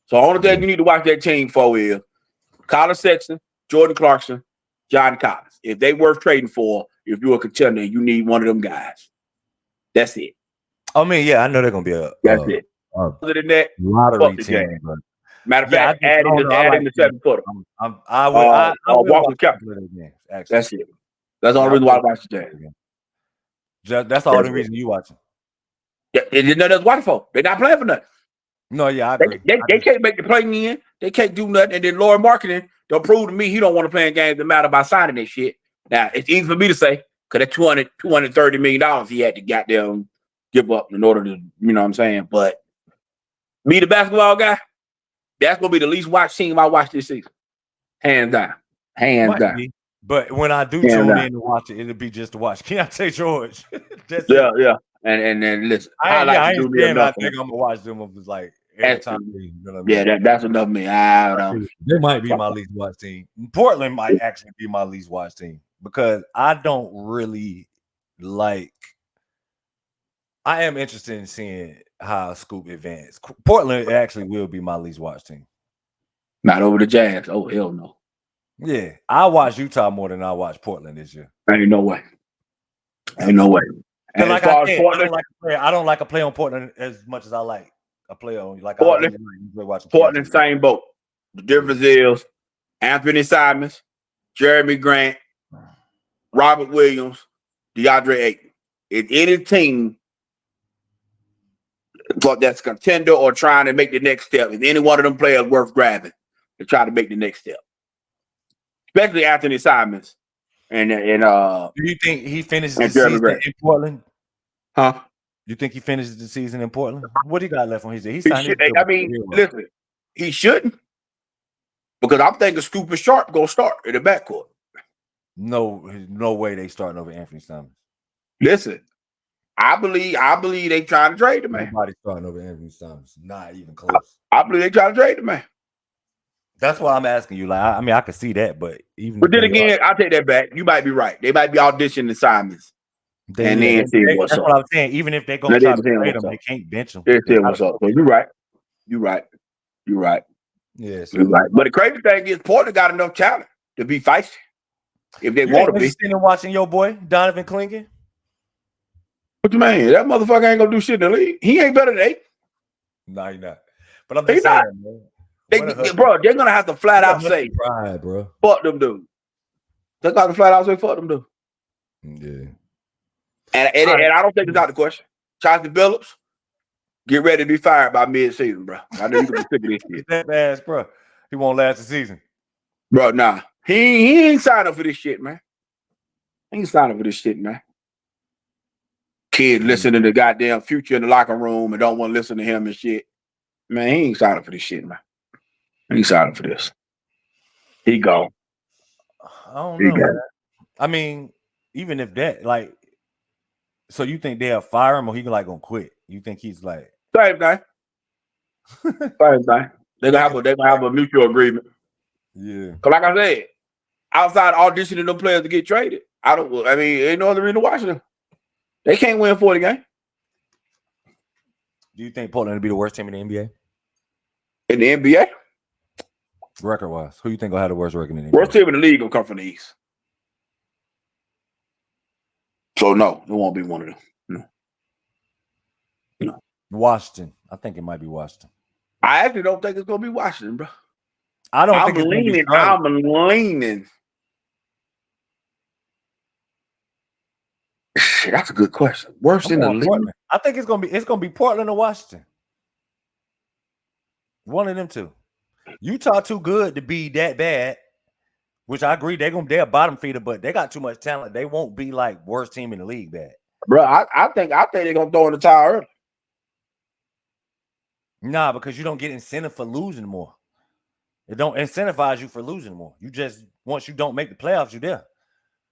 So the only thing you need to watch that team for is Colin Sexton, Jordan Clarkson, John Collins. If they worth trading for, if you're a contender, you need one of them guys. That's it.
I mean, yeah, I know they're going to be
that's it. Other than that,
lottery team.
Matter of fact, add in the 7-footer.
I will
Walker Kessler.
Actually,
that's it. That's the only reason why I watch the game.
That's the only reason you watching.
Yeah, and none of those white folk. They're not playing for nothing.
No, yeah, I agree.
They can't make the play in. They can't do nothing. And then Lord Marketing, they'll prove to me he don't want to play in games that matter by signing that shit. Now, it's easy for me to say, because that $230 million he had to goddamn give up in order to, you know what I'm saying? But me, the basketball guy, that's going to be the least watched team I watch this season. Hands down. Hands down.
Be. But when I do tune in to watch it, it'll be just to watch Keontae George.
Yeah. And then listen,
I think I'm gonna watch them. Of like every time. You know what I mean?
Yeah, that's enough me. I don't know.
They might be my least watched team. Portland might actually be my least watched team because I don't really like. I am interested in seeing how Scoop advance. Portland actually will be my least watched team.
Not over the Jazz. Oh, hell no.
Yeah, I watch Utah more than I watch Portland this year.
Ain't no way. Ain't no way.
And like I said, I don't like a play on Portland as much as I like a play on
Portland. Portland, same boat. The difference is Anthony Simons, Jeremy Grant, Robert Williams, DeAndre Ayton. If any team that's contender or trying to make the next step, if any one of them players worth grabbing to try to make the next step, especially Anthony Simons and
do you think he finishes the season in Portland?
Huh?
You think he finishes the season in Portland? What he got left on his day?
Listen, he shouldn't, because I'm thinking Scoop and Sharp gonna start in the backcourt.
No way they starting over Anthony Simons.
Listen, I believe they trying to trade the man.
Nobody starting over Anthony Simons. Not even close.
I believe they trying to trade the man.
That's why I'm asking you. Like, I mean, I could see that, but even
But
if
then
they
again, I'll take that back. You might be right. They might be auditioning assignments. And then see what's
that's
up.
what I'm saying. Even if they're gonna
Now,
try
they
to
saying
trade
what's
them,
up.
they can't bench them.
They
They
say
gotta
what's up.
go.
So you're right. You're right. You're right.
Yeah,
You're
so
right. But the crazy thing is, Portland got enough talent to be feisty if they
you
want
ain't
to be.
interested in watching your boy Donovan Clingan?
What you mean? That motherfucker ain't gonna do shit in the league. He ain't better than 8.
No, you're not. But I'm
He
just
not.
saying, man.
Bro, they're gonna have to flat out
Husky
say,
pride, bro.
fuck them dudes. They're gonna flat out say, fuck them dudes.
Yeah.
And I don't think it's out the question. Chauncey Billups, get ready to be fired by mid-season, bro. I know you're gonna be sick of this shit.
That ass, bro. He won't last the season.
Bro, nah. He ain't signed up for this shit, man. He ain't signed up for this shit, man. Kids listen to the goddamn Future in the locker room and don't want to listen to him and shit. Man, he ain't signed up for this shit, man. He ain't signed up for this. He gone.
I don't know, man. I mean, even if that, like, so you think they'll fire him or he like gonna quit? You think he's like
same thing? Same thing. They're gonna have a mutual agreement.
Yeah.
Cause like I said, outside auditioning them players to get traded, ain't no other reason to watch them. They can't win 40 games.
Do you think Portland will be the worst team in the NBA?
In the NBA?
Record wise. Who you think will have the worst record in the NBA?
Worst team in the league will come from the East. So no, it won't be one of them. No.
Washington. I think it might be Washington.
I actually don't think it's gonna be Washington, bro.
I don't think it's
leaning.
I'm
leaning. That's a good question. Worst in the league?
Portland. I think it's gonna be Portland or Washington. One of them two. Utah too good to be that bad, which I agree. They're a bottom feeder, but they got too much talent. They won't be like worst team in the league bad.
Bro, I think they're gonna throw in the towel early.
Nah, because you don't get incentive for losing more. It don't incentivize you for losing more. You just once you don't make the playoffs, you're there.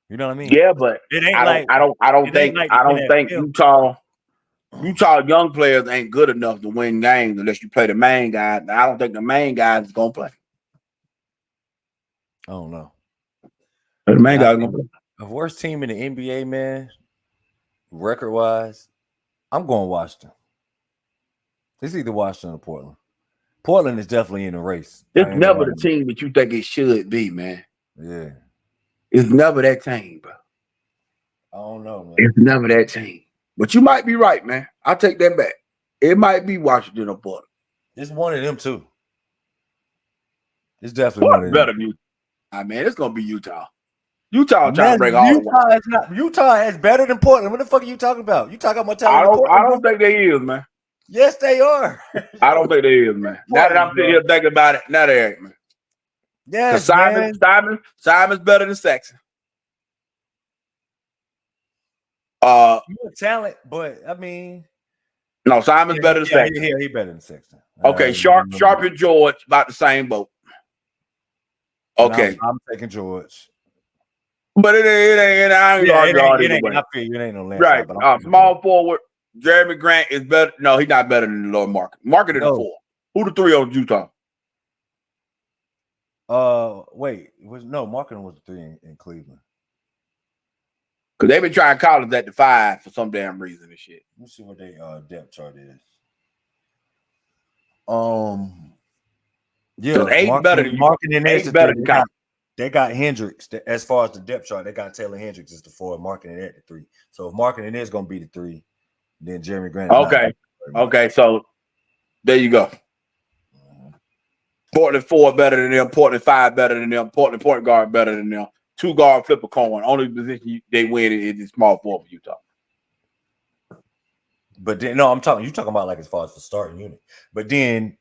You know what I mean?
Yeah, but
it ain't
I don't think Utah young players ain't good enough to win games unless you play the main guy. I don't think the main guy is gonna play.
I don't know.
The main guy is gonna play.
The worst team in the NBA, man, record wise, I'm going Washington. It's either Washington or Portland. Portland is definitely in the race.
It's never the team that you think it should be, man.
Yeah.
It's never that team, bro.
I don't know, man.
It's never that team. But you might be right, man. I'll take that back. It might be Washington or Portland.
It's one of them too. It's definitely one of them.
Better be. Man, it's gonna be Utah. Utah trying to break all the
Utah is better than Portland. What the fuck are you talking about? You talking about talent?
I don't think they is, man.
Yes, they are.
I don't think they is, man. Now that I'm sitting here thinking about it, now they ain't, man.
Yes,
Simon's better than Sexton.
Talent, but I mean,
no, Simon's better than Sexton.
He better than Sexton.
Okay, Sharp and George about the same boat. Okay,
I'm taking George.
But it ain't. I
feel you. It ain't no
landslide. Right. Small forward. Jeremy Grant is better. No, he's not better than Lord Market. Market is the 4. Who the 3 on Utah?
Marketing was the 3 in Cleveland.
Because they've been trying college at the 5 for some damn reason and shit.
Let me see what their depth chart is. Yeah,
8 better than
marketing.
8 better than college.
They got Hendricks as far as the depth chart. They got Taylor Hendricks is the 4, marketing at the 3. So if marketing is going to be the 3, then Jeremy Grant.
Okay. So there you go. Portland 4 better than them. Portland 5 better than them. Portland point guard better than them. 2 guard, flip a coin. Only position they win is the small forward for Utah.
But then, no, you talking about like as far as the starting unit. But then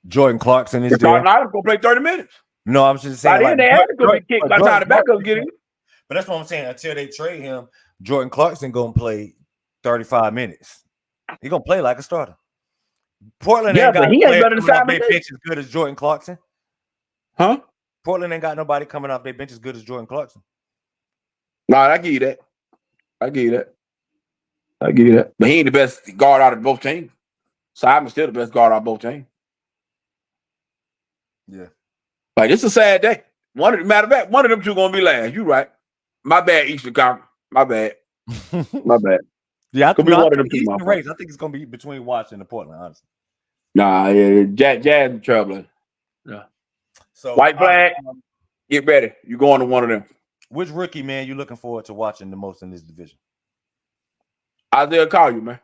Jordan Clarkson is there.
I'm going to play 30 minutes.
No, I'm just saying.
They have to go get kicked by the time the backup get in.
But that's what I'm saying. Until they trade him, Jordan Clarkson going to play 35 minutes. He's going to play like a starter. Portland ain't got
he ain't better than Simon.
Bench as good as Jordan Clarkson.
Huh?
Portland ain't got nobody coming off their bench as good as Jordan Clarkson.
No, I give you that. But he ain't the best guard out of both teams. Simon's still the best guard out of both teams.
Yeah.
Like, it's a sad day. Matter of fact, one of them two gonna be last. You right. My bad, Eastern Conference. My bad. My bad.
Yeah,
Could be one of them two.
Eastern race. I think it's gonna be between Washington and Portland, honestly.
Nah, yeah, Jazz in trouble. Yeah.
So
White flag, get ready. You going to one of them.
Which rookie, man, you looking forward to watching the most in this division?
Isaiah Collier, man.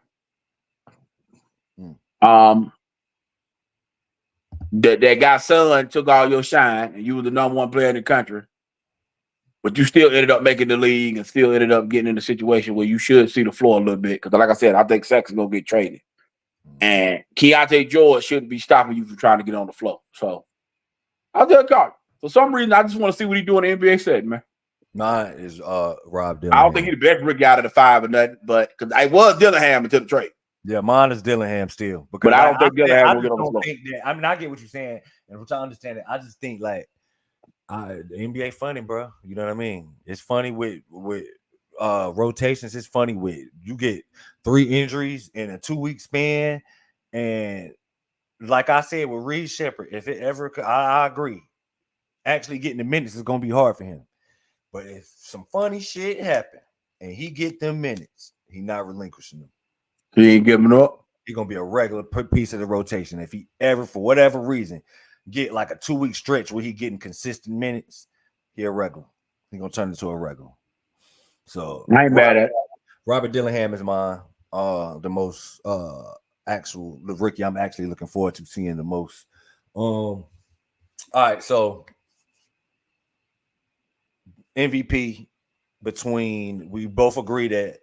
That guy's son took all your shine, and you were the number one player in the country, but you still ended up making the league and still ended up getting in a situation where you should see the floor a little bit. Because, like I said, I think Sexton's gonna get traded, and Keontae George shouldn't be stopping you from trying to get on the floor. So, Isaiah Collier. For some reason, I just want to see what he's doing in the NBA setting, man.
Mine is Rob Dillingham.
I don't think he's the best rookie out of the five or nothing, but because I was Dillingham until the trade.
Yeah, mine is Dillingham still.
Because I don't think Dillingham will get on the floor.
I mean, I get what you're saying, and which I understand it. I just think like the NBA funny, bro. You know what I mean? It's funny with rotations. It's funny with you get 3 injuries in a 2-week span, and like I said with Reed Shepherd, if it ever, I agree. Actually, getting the minutes is gonna be hard for him. But if some funny shit happen and he get them minutes, he not relinquishing them.
He ain't giving up.
He's gonna be a regular piece of the rotation. If he ever, for whatever reason, get like a 2-week stretch where he getting consistent minutes, he a regular. He gonna turn into a regular. So
I ain't bad at it.
Robert Dillingham is mine. The most the rookie I'm actually looking forward to seeing the most. All right, so MVP between we both agree that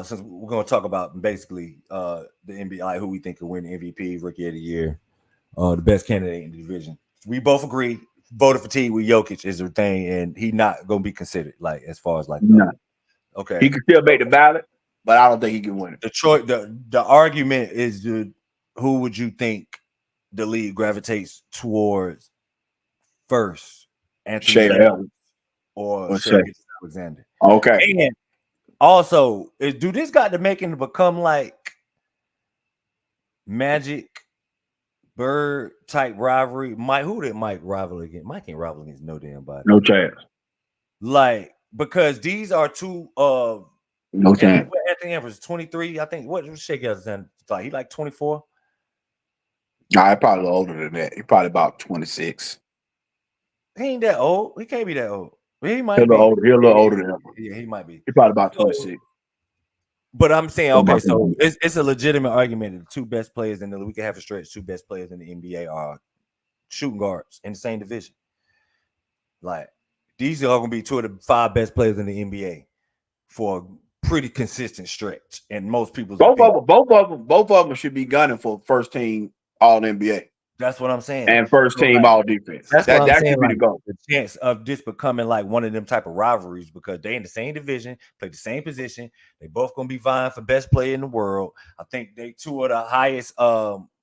since we're going to talk about basically the NBA, like who we think will win MVP, rookie of the year, the best candidate in the division. We both agree voter fatigue with Jokic is a thing, and he not going to be considered like as far as like
no.
Okay,
he can still make the ballot, but I don't think he can win it.
Detroit. The argument is, who would you think the league gravitates towards first? Anthony Davis or Shea Alexander?
Okay.
And also, do this got to make him become like Magic Bird type rivalry? Who did Mike rival against? Mike ain't rival against no damn body.
No chance.
Like, because these are two
no chance.
Anthony Edwards 23, I think. What was Shea Alexander? Like, he like 24?
Nah, he's probably older than that. He's probably about 26.
He ain't that old. He can't be that old. He might
be. He's a little older than him.
Yeah, he might be.
He's probably about 26.
But I'm saying, okay, so it's a legitimate argument that the two best players in the we can have a stretch. 2 best players in the NBA are shooting guards in the same division. Like, these are going to be 2 of the 5 best players in the NBA for a pretty consistent stretch. And most people's
both of them should be gunning for first team All NBA.
That's what I'm saying.
And first team all defense.
That
should be the goal.
The chance of this becoming like one of them type of rivalries because they in the same division, play the same position. They both gonna be vying for best player in the world. I think they 2 of the highest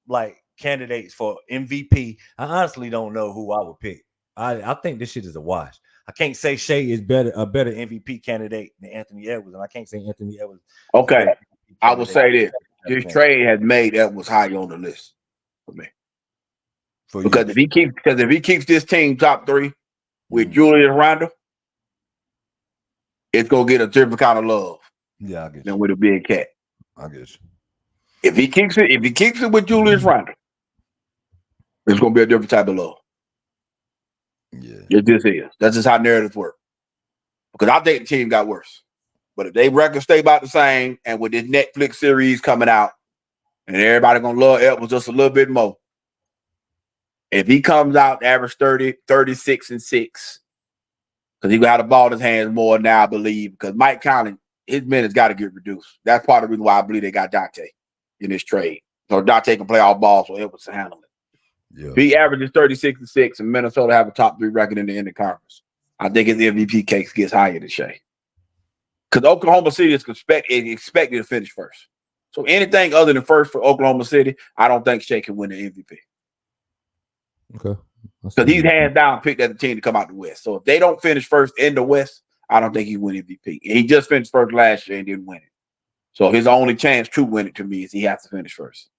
like candidates for MVP. I honestly don't know who I would pick. I think this shit is a wash. I can't say Shea is a better MVP candidate than Anthony Edwards, and I can't say Anthony Edwards.
Okay, I will say this: this trade has made Edwards high on the list for me. Because if he keeps this team top 3 with Julius Randle, it's gonna get a different kind of love.
Yeah, I guess.
Than with a big cat.
I guess.
If he keeps it with Julius Randle, it's gonna be a different type of love.
Yeah,
it just is. That's just how narratives work. Because I think the team got worse. But if they records stay about the same, and with this Netflix series coming out, and everybody gonna love Edwards just a little bit more. If he comes out average 30, 36 and 6, because he got the ball in his hands more now, I believe, because Mike Conley, his minutes got to get reduced. That's part of the reason why I believe they got Dante in this trade. So Dante can play all balls, so Edwards can handle it. Yeah. If he averages 36 and 6, and Minnesota have a top 3 record in the conference, I think his MVP case gets higher than Shea. Because Oklahoma City is expected to finish first. So anything other than first for Oklahoma City, I don't think Shea can win the MVP.
Okay.
Because he's hands down picked as the team to come out the West. So if they don't finish first in the West, I don't think he win MVP. He just finished first last year and didn't win it. So his only chance to win it to me is he has to finish first.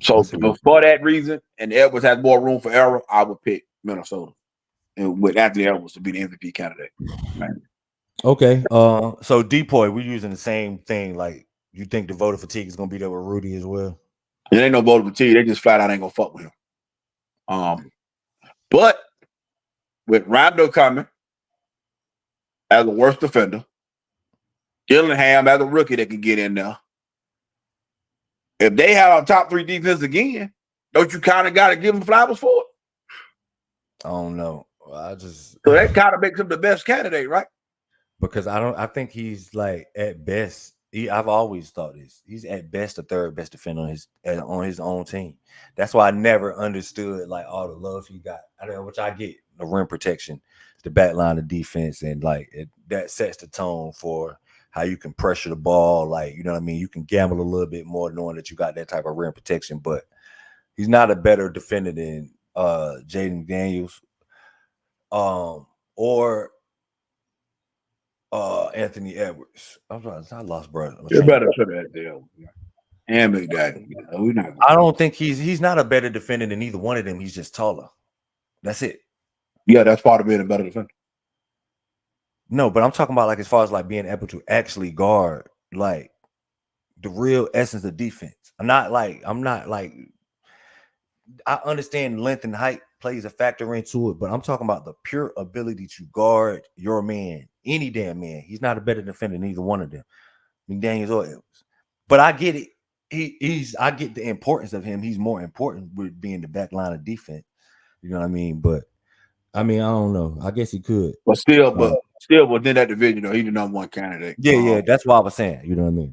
So for that reason, and Edwards has more room for error, I would pick Minnesota, and with Anthony Edwards to be the MVP candidate. Man.
Okay. So Depoy, we're using the same thing. Like, you think the voter fatigue is gonna be there with Rudy as well?
It ain't no voter fatigue. They just flat out ain't gonna fuck with him. But with Rondo coming as the worst defender, Dillingham as a rookie that can get in there. If they have a top 3 defense again, don't you kind of got to give them flowers for it?
I don't know.
So that kind of makes him the best candidate, right?
Because I think he's like at best. I've always thought this. He's at best the third best defender on his own team. That's why I never understood like all the love he got. I don't know, which I get the rim protection, the back line of defense, and like that sets the tone for how you can pressure the ball. Like, you know what I mean? You can gamble a little bit more knowing that you got that type of rim protection, but he's not a better defender than Jaden Daniels or Anthony Edwards. I lost brother.
You're better for that deal. And McDaddy.
I don't think he's not a better defender than either one of them. He's just taller. That's it.
Yeah, that's part of being a better defender.
No, but I'm talking about like as far as like being able to actually guard like the real essence of defense. I'm not like I understand length and height plays a factor into it, but I'm talking about the pure ability to guard your man, any damn man. He's not a better defender than either one of them, McDaniels or Edwards. But I get it. I get the importance of him. He's more important with being the back line of defense. You know what I mean? But I mean, I don't know. I guess he could.
But still within that division, though, he's the number one candidate.
Yeah, that's what I was saying. You know what I mean?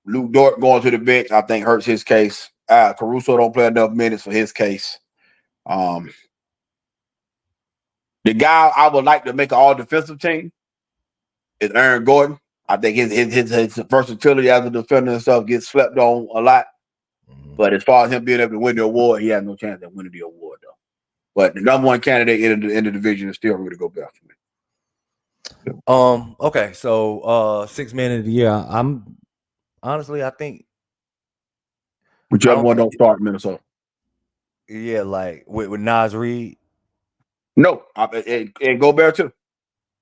Luke Dort going to the bench, I think, hurts his case. Caruso don't play enough minutes for his case. The guy I would like to make an all-defensive team is Aaron Gordon. I think his versatility as a defender and stuff gets slept on a lot. Mm-hmm. But as far as him being able to win the award, he has no chance of winning the award, though. But the number one candidate in the division is still Rudy Gobert for me.
Okay, so 6 man of the year. I think
whichever one don't start Minnesota.
Yeah, like with Nas Reed.
No, and Gobert too.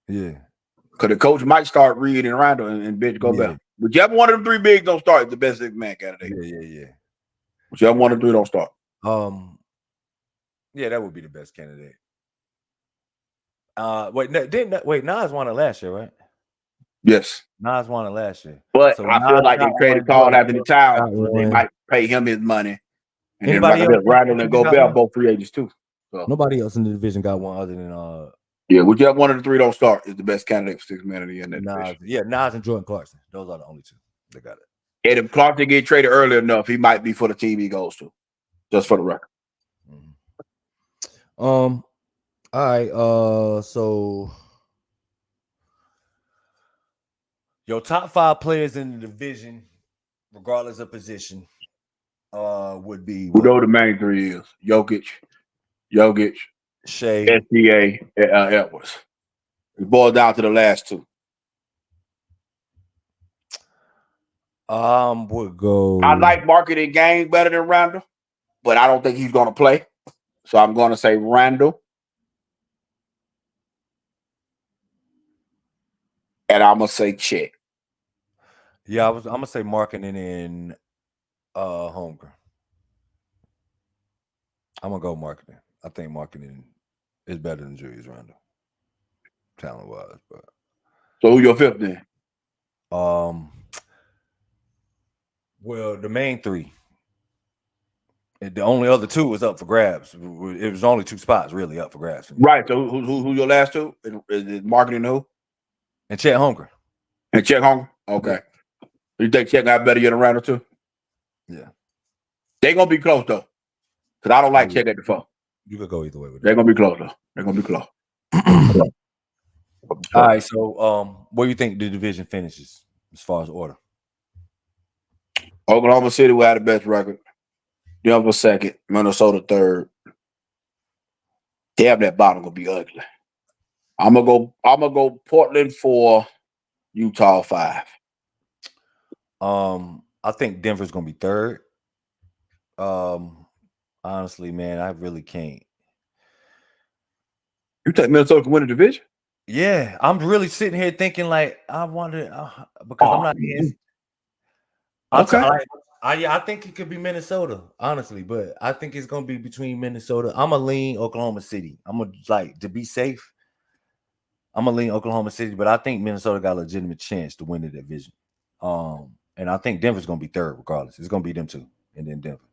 Yeah.
Because the coach might start Reed and Rondo and bench Gobert. Yeah. Whichever one of the 3 bigs don't start is the best 6-man candidate.
Yeah.
Whichever one of the 3 don't start.
Yeah, that would be the best candidate. Wait, Nas won it last year, right?
Yes.
Nas won it last year.
But so I feel like they created Carl Anthony Towns. They might pay him his money. And anybody then Rondo and Gobert both free agents too. So.
Nobody else in the division got one other than
yeah, whichever one of the 3 don't start is the best candidate for 6 man of the year.
Nas and Jordan Clarkson. Those are the only 2. They got it.
And if Clarkson get traded early enough, he might be for the team he goes to. Just for the record.
Mm-hmm. All right. So your top 5 players in the division, regardless of position, would be
who know the main 3 is Jokic,
Shea,
SGA, Edwards. It boils down to the last 2.
Would go.
I like marketing game better than Randall, but I don't think he's going to play. So I'm going to say Randall. And I'm going to say Chet.
Yeah, I'm going to say marketing in Holmgren. I'm going to go marketing. I think marketing is better than Julius Randle, talent-wise. But
so who your 5th then?
Well, the main 3. The only other 2 was up for grabs. It was only 2 spots really up for grabs.
Right. So who your last 2? Is marketing who?
And Chet Holmgren.
And Chet Holmgren? Okay. Yeah. You think Chet got better than Randle too?
Yeah.
They're going to be close though. Because I don't like Chet at the 4.
You could go either way with
They're going to be close though. They're going to be close.
All right. So where do you think the division finishes as far as order?
Oklahoma City will have the best record. Denver 2nd, Minnesota 3rd. Damn, that bottom gonna be ugly. I'm gonna go Portland 4, Utah 5.
I think Denver's gonna be 3rd. Honestly, man, I really can't.
You think Minnesota can win the division?
Yeah, I'm really sitting here thinking like I wonder because I'm not in.
Okay.
I think it could be Minnesota, honestly, but I think it's gonna be between Minnesota. I'm gonna lean Oklahoma City. I'm gonna like to be safe. I'm gonna lean Oklahoma City, but I think Minnesota got a legitimate chance to win the division. And I think Denver's gonna be third regardless. It's gonna be them two, and then Denver,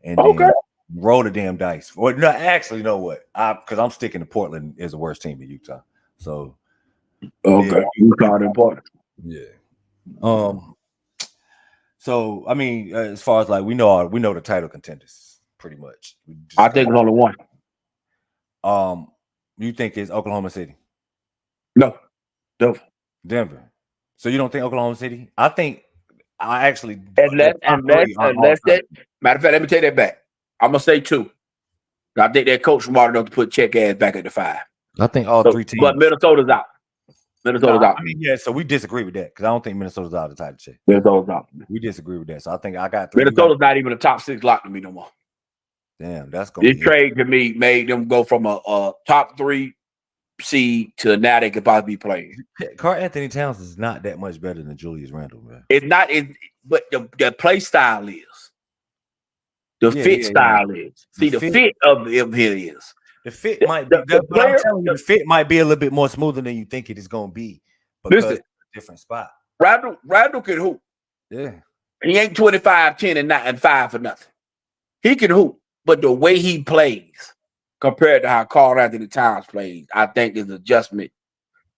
and
Okay.
then roll the damn dice. Well, no, actually, you know what? Because I'm sticking to Portland as the worst team in Utah. So
Okay, Utah important.
yeah. So I mean, as far as like we know the title contenders pretty much.
I think it's only one.
You think it's Oklahoma City?
No,
Denver. So you don't think Oklahoma City? I think I actually
unless that matter of fact, let me take that back. I'm gonna say 2. I think that coach smart enough to put check ass back at the 5.
I think all 3 teams.
But Minnesota's out. Minnesota's out.
I mean, yeah. So we disagree with that because I don't think Minnesota's out of the title check.
Minnesota's out.
We disagree with that. So I think I got 3.
Minnesota's not even a top 6 lock to me no more.
Damn, that's gonna
this trade to me made them go from a top 3 seed to now they could probably be playing.
Karl Anthony Towns is not that much better than Julius Randle, man.
It's not. But the play style is. The fit style is. See, the fit of him here is.
The fit might be. But I'm telling you, the fit might be a little bit more smoother than you think it is going to be because it's a different spot.
Randle can hoop.
Yeah.
He ain't 25, 10, and 5 for nothing. He can hoop, but the way he plays compared to how Karl Anthony Towns plays, I think is an adjustment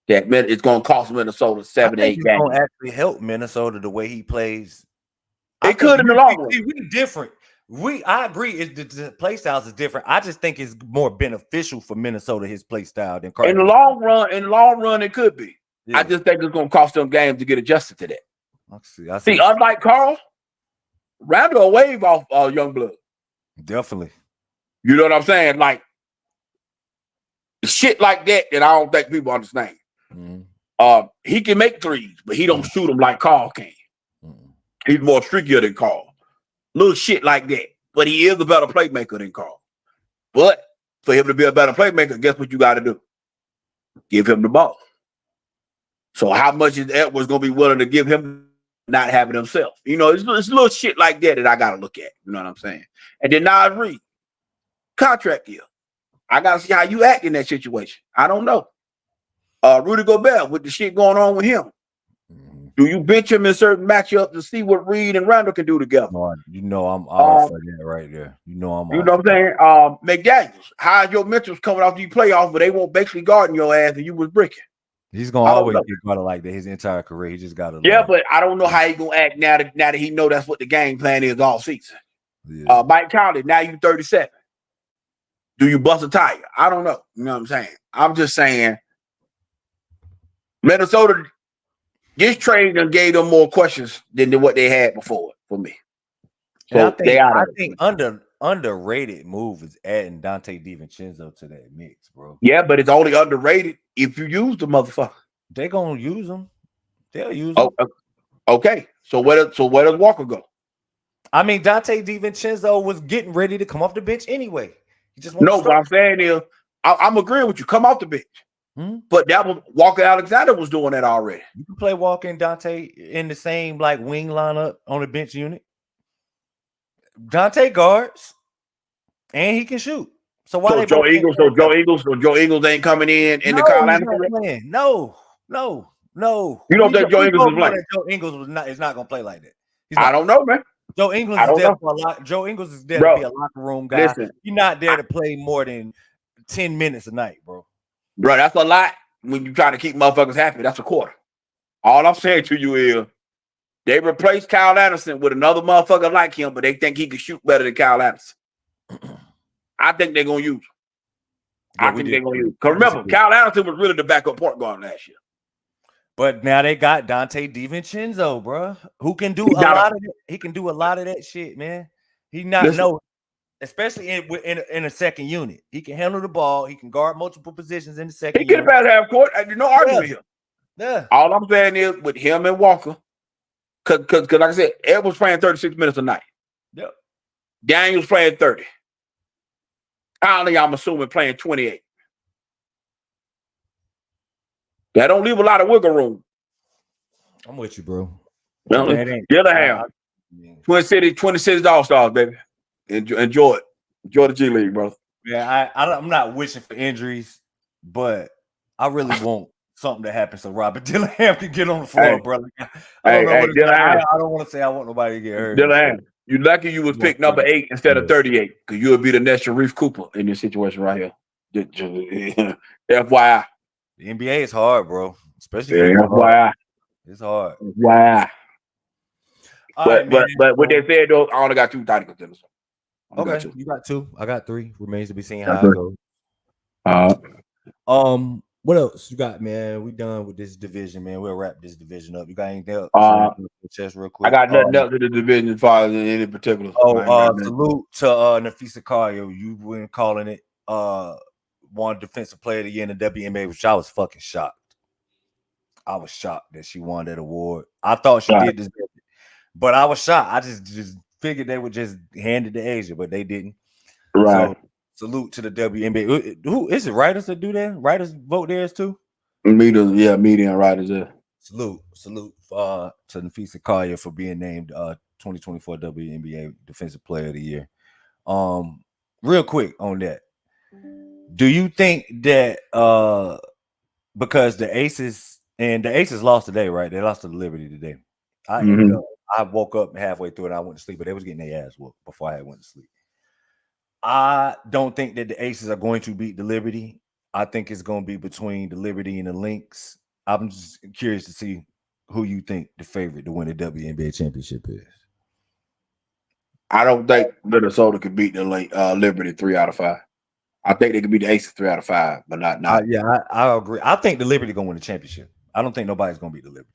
that it's going to cost Minnesota 7 to 8 games. It's
going to actually help Minnesota the way he plays.
It could in the long run.
We different. I agree. The play styles is different. I just think it's more beneficial for Minnesota his play style than Karl.
In the long run, it could be. Yeah. I just think it's going to cost them games to get adjusted to that. I see. Unlike Karl, Randle a wave off young blood.
Definitely.
You know what I'm saying? Like shit like that I don't think people understand. Mm-hmm. He can make threes, but he don't shoot them like Karl can. Mm-hmm. He's more streakier than Karl. Little shit like that. But he is a better playmaker than Karl. But for him to be a better playmaker, guess what you got to do? Give him the ball. So how much is Edwards going to be willing to give him not having himself? You know, it's little shit like that I got to look at. You know what I'm saying? And then Nas Reed, contract year. I got to see how you act in that situation. I don't know. Rudy Gobert, with the shit going on with him. Do you bench him in certain matchups to see what Reed and Randle can do together?
No, you know I'm all for that right there. You know
what I'm saying? McDaniels, how's your mentors coming off these playoffs, but they won't basically guarding your ass and you was bricking?
He's gonna always get guarded like that his entire career. He just got to.
Yeah, but I don't know how he gonna act now that he know that's what the game plan is all season. Yeah. Mike Conley, now you 37. Do you bust a tire? I don't know. You know what I'm saying? I'm just saying Minnesota. This trade done gave them more questions than what they had before for me.
So I think underrated move is adding Dante DiVincenzo to that mix, bro.
Yeah, but it's only underrated if you use the motherfucker.
They're gonna use them. They'll use them.
Okay. So where does Walker go?
I mean, Dante DiVincenzo was getting ready to come off the bench anyway. He just
what I'm saying is, I'm agreeing with you. Come off the bench. But that was Walker Alexander was doing that already.
You can play Walker and Dante in the same like wing lineup on the bench unit. Dante guards and he can shoot. So why
Joe Ingles ain't coming in the Kyle Anderson?
No.
You don't think Joe Ingles is playing?
Joe Ingles is not gonna play like that.
I don't know, man.
Joe Ingles is there for a lot. Joe Ingles is there to be a locker room guy.
Listen,
he's not there to play more than 10 minutes a night, bro.
Bro, that's a lot when you try to keep motherfuckers happy. That's a quarter. All I'm saying to you is they replaced Kyle Anderson with another motherfucker like him, but they think he can shoot better than Kyle Anderson. I think they're going to use him. I think they're going to use him. Because remember, Kyle Anderson was really the backup point guard last year.
But now they got Dante DiVincenzo, bro, who can do a lot of it. He can do a lot of that shit, man. He know. Especially in a second unit. He can handle the ball. He can guard multiple positions in the second unit.
He can pass half court. There's no argument here.
Yeah.
All I'm saying is with him and Walker, because like I said, Ed was playing 36 minutes a night.
Yep.
Daniels playing 30. Conley, I'm assuming, playing 28. That don't leave a lot of wiggle room.
I'm with you, bro.
Dillingham, Twin Cities All-Stars, baby. Enjoy it. Enjoy the G League, bro.
Yeah, I'm not wishing for injuries, but I really want something to happen so Robert Dillingham can get on the floor, bro. I don't know what it's like. I don't want to say I want nobody to get hurt.
Dillingham, you lucky you was picked number 8 instead of 38, because you would be the next Sharif Cooper in this situation right here. FYI.
The NBA is hard, bro. Especially
FYI.
It's hard.
Wow. But what they said though, I only got 2 title contenders.
Okay, you got 2. I got 3. Remains to be seen how it goes. What else you got, man? We done with this division, man. We'll wrap this division up. You got anything else? Just real quick.
I got nothing else to the division as far as any particular.
Salute to Nafisa Caryo. You've been calling it won Defensive Player of the Year in the WNBA, which I was fucking shocked. I was shocked that she won that award. I thought she did deserve it, but I was shocked. I just figured they would just hand it to Asia, but they didn't.
Right.
So, salute to the WNBA. Who is it? Writers that do that? Writers vote theirs too?
Media and writers there.
Salute to Nafisa Caryo for being named 2024 WNBA Defensive Player of the Year. Real quick on that. Do you think that because the Aces lost today, right? They lost to the Liberty today. I woke up halfway through it. I went to sleep, but they was getting their ass whooped before I went to sleep. I don't think that the Aces are going to beat the Liberty. I think it's going to be between the Liberty and the Lynx. I'm just curious to see who you think the favorite to win the WNBA championship is.
I don't think Minnesota could beat the Liberty 3 out of 5. I think they could beat the Aces 3 out of 5, but not.
I agree. I think the Liberty gonna win the championship. I don't think nobody's gonna beat the Liberty.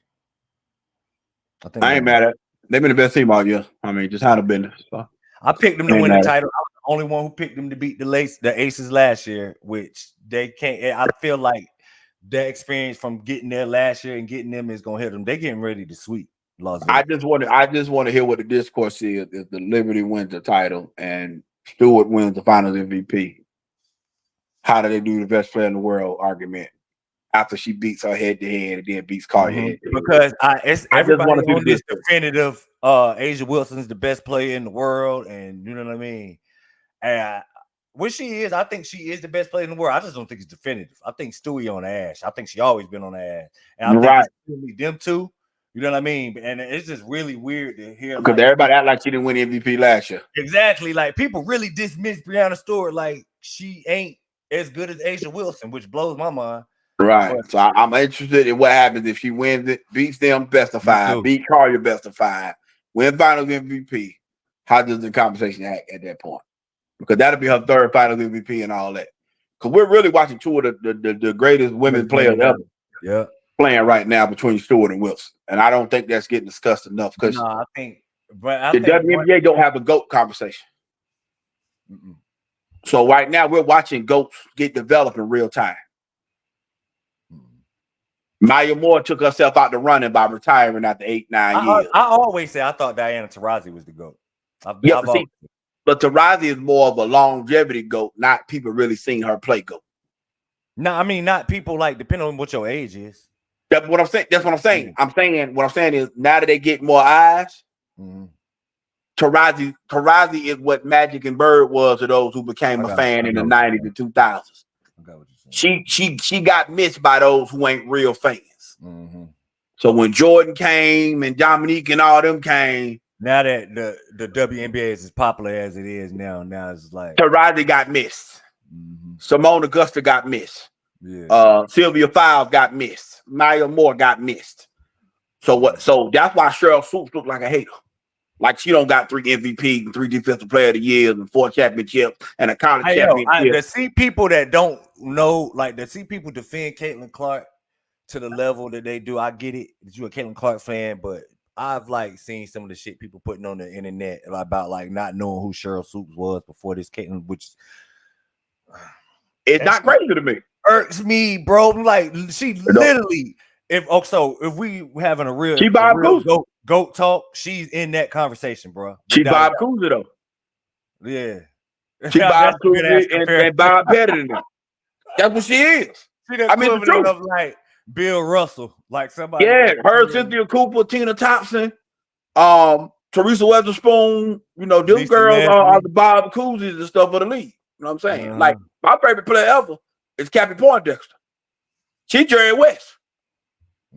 I ain't mad at it. They've been the best team all year. I mean, just how the business. So.
I picked them to win the title. I was the only one who picked them to beat the Aces last year, which they can't. I feel like that experience from getting there last year and getting them is gonna hit them. They're getting ready to sweep Las Vegas.
I just want to hear what the discourse is if the Liberty wins the title and Stewart wins the Finals MVP. How do they do the best player in the world argument after she beats her head to head and then beats Carter head to head?
Because everybody on this definitive Asia Wilson's the best player in the world, and you know what I mean? And what she is, I think she is the best player in the world. I just don't think it's definitive. I think Stewie on the ass. I think she always been on the ass. And I think it's really them two. You know what I mean? And it's just really weird to hear
because everybody act like she didn't win MVP last year.
Exactly. Like people really dismiss Breanna Stewart like she ain't as good as Asia Wilson, which blows my mind.
Right. So I'm interested in what happens if she wins it, beats them best of 5, beat Carter best of 5, win Finals MVP. How does the conversation act at that point? Because that'll be her 3rd Finals MVP and all that. Because we're really watching 2 of the greatest women players ever.
Yeah.
Playing right now between Stewart and Wilson. And I don't think that's getting discussed enough because
I think
WNBA don't have a GOAT conversation. Mm-mm. So right now we're watching GOATs get developed in real time. Maya Moore took herself out the running by retiring after 8-9 years.
I always say I thought Diana Taurasi was the GOAT.
But Taurasi is more of a longevity GOAT, not people really seeing her play GOAT.
No, I mean not people like depending on what your age is.
That's what I'm saying. What I'm saying is now that they get more eyes, Taurasi is what Magic and Bird was to those who became a fan in the 90s and 2000s. She got missed by those who ain't real fans. Mm-hmm. So when Jordan came and Dominique and all them came,
now that the WNBA is as popular as it is now it's like
Taurasi got missed. Mm-hmm. Simone Augusta got missed. Yeah. Sylvia Fowles got missed. Maya Moore got missed. So that's why Cheryl Swoops look like a hater. Like she don't got 3 MVP and 3 Defensive Player of the Year and 4 championships and a college championship.
To see people that don't know, like to see people defend Caitlin Clark to the level that they do, I get it. That you're a Caitlin Clark fan, but I've like seen some of the shit people putting on the internet about like not knowing who Cheryl Swoops was before this Caitlin, which
it's not crazy to me.
Irks me, bro. Like she literally, if we having a real
GOAT talk,
she's in that conversation, bro.
She Bob Cousy though.
Yeah.
She
That's
Bob
a good ass
Cousy
comparison.
and Bob better than them. That's what she is.
She the
I mean, it's
equivalent
true.
of like Bill Russell, like somebody.
Yeah,
Like
her, Cynthia Cooper, Tina Thompson, Teresa Weatherspoon, you know, them
Lisa
girls are
Leslie.
the Bob Cousy's and stuff of the league. You know what I'm saying?
Uh-huh.
Like, my favorite player ever is Cappie Poindexter. She Jerry West.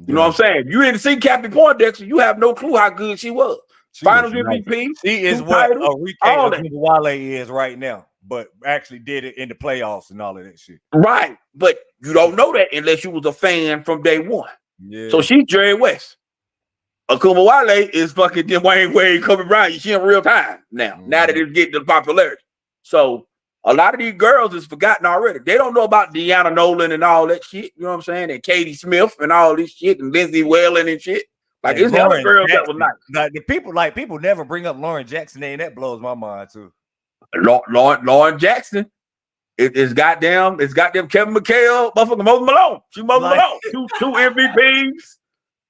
You know what I'm saying? If you didn't see Cappie Poindexter, you have no clue how good she was. Finals MVP,
She is
2
what
titles,
Arike
all that.
Ogunbowale is right now, but actually did it in the playoffs and all of that shit.
Right. But you don't know that unless you was a fan from day one.
Yeah.
So she's Jerry West. Ogunbowale is fucking Dwayne Wade, Kobe Bryant. She in real time now. Now that it's getting the popularity. So a lot of these girls is forgotten already. They don't know about Deanna Nolan and all that shit. You know what I'm saying? And Katie Smith and all this shit and Lindsay Whalen and shit. Like, it's hella girls that was nice.
Like people never bring up Lauren Jackson name. That blows my mind too.
Lauren Jackson. It's goddamn Kevin McHale, motherfucking Moses Malone. She Moses Malone. Two MVPs,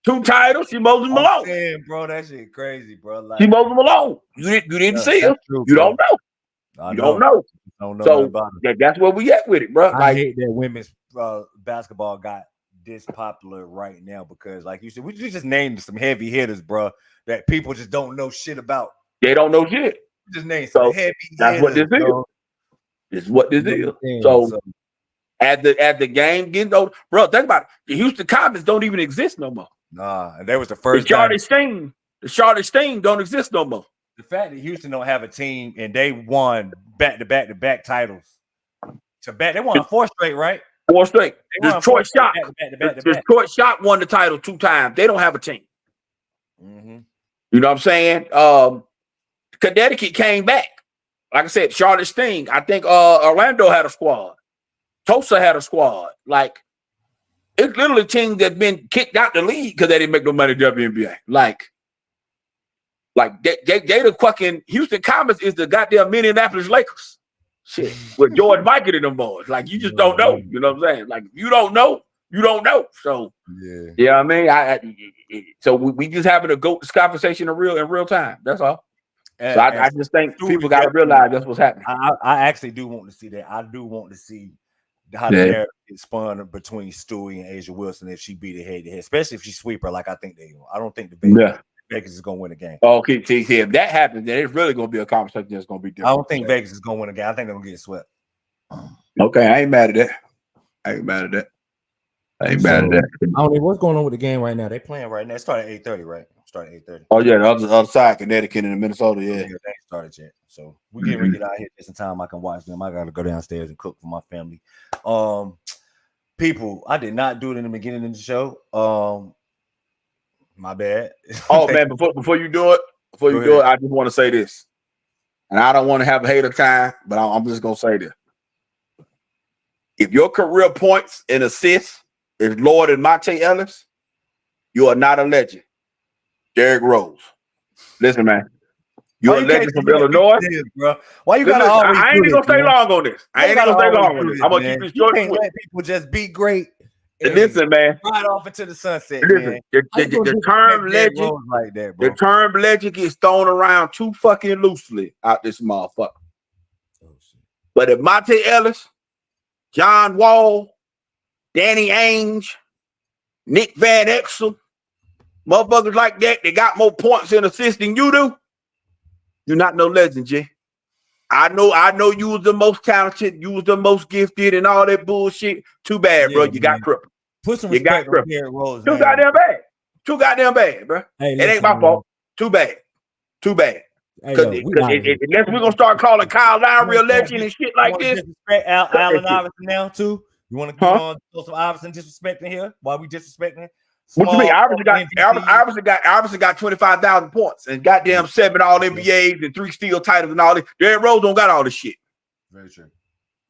2 titles. She Moses Malone.
Damn, bro, that shit crazy, bro. Like,
she Moses Malone. You didn't see her.
True,
you don't know. Don't know.
Don't know
so
about
that's where we at with it, bro.
I hate that women's basketball got this popular right now because, like you said, we just named some heavy hitters, bro, that people just don't know shit about.
They don't know shit.
Just name some heavy
that's
hitters.
What this is. This is what this is. So as the game getting old, bro, think about it. The Houston Comets don't even exist no more.
Nah, and that was the first.
The Charlotte Sting don't exist no more.
The fact that Houston don't have a team and they won back-to-back titles. They won 4 straight, right?
4 straight. Detroit Shock. Detroit Shock won the title 2 times. They don't have a team.
Mm-hmm.
You know what I'm saying? Connecticut came back. Like I said, Charlotte Sting. I think Orlando had a squad. Tulsa had a squad. Like, it's literally teams that been kicked out the league because they didn't make no money in the WNBA. Like they the fucking Houston Comets is the goddamn Minneapolis Lakers. Shit. With George Michael and them boys. Like, you just don't know. You know what I'm saying? Like, you don't know. You don't know. So, yeah, I mean, so we just having to go this conversation in real time. That's all. So I just think people got to realize that's what's happening.
I actually do want to see that. I do want to see how the narrative is spun between Stewie and Asia Wilson if she beat it head-to-head, especially if she sweep her like I think they will. I don't think Vegas is going to win a game.
Okay, if that happens, then it's really going to be a conversation that's going to be different.
I don't think Vegas is going to win a game. I think they're going to get swept.
Okay, I ain't mad at that. I ain't mad at that. I don't
know what's going on with the game right now. They playing right now. It started at 8:30, right? Started at 8:30.
Oh yeah, the other side, Connecticut and Minnesota. Yeah,
they ain't started yet. So we getting ready to get out here just in time. I can watch them. I gotta go downstairs and cook for my family. People, I did not do it in the beginning of the show. My bad.
Oh man, before you do it, I just want to say this, and I don't want to have a hater time, but I'm just gonna say this: if your career points and assists is lower than Monte Ellis, you are not a legend. Derrick Rose. Listen, man. You're a legend from Illinois.
Bro. Why you gotta always
I ain't even gonna stay long on this. I ain't gonna stay long on this. I'm gonna keep this short.
You can't let people just be great.
Listen, man.
Right off into the sunset,
man. The term legend
like that, bro.
The term legend gets thrown around too fucking loosely out this motherfucker. But if Monte Ellis, John Wall, Danny Ainge, Nick Van Exel, motherfuckers like that, they got more points and assists than you do, you're not no legend, G. I know you was the most talented, you was the most gifted and all that bullshit. Too bad, bro. You got crippled.
Put some respect on Derrick Rose.
Too goddamn bad. Too goddamn bad, bro. It ain't my fault. Too bad. Because unless we're gonna start calling Kyle Lowry a legend and shit like this.
Disrespect Allen Iverson now too. You want to go on some Iverson disrespecting here? Why we disrespecting?
What you mean? Iverson got 25,000 points and goddamn 7 all NBAs and 3 steal titles and all this. Derrick Rose don't got all this shit.
Very true.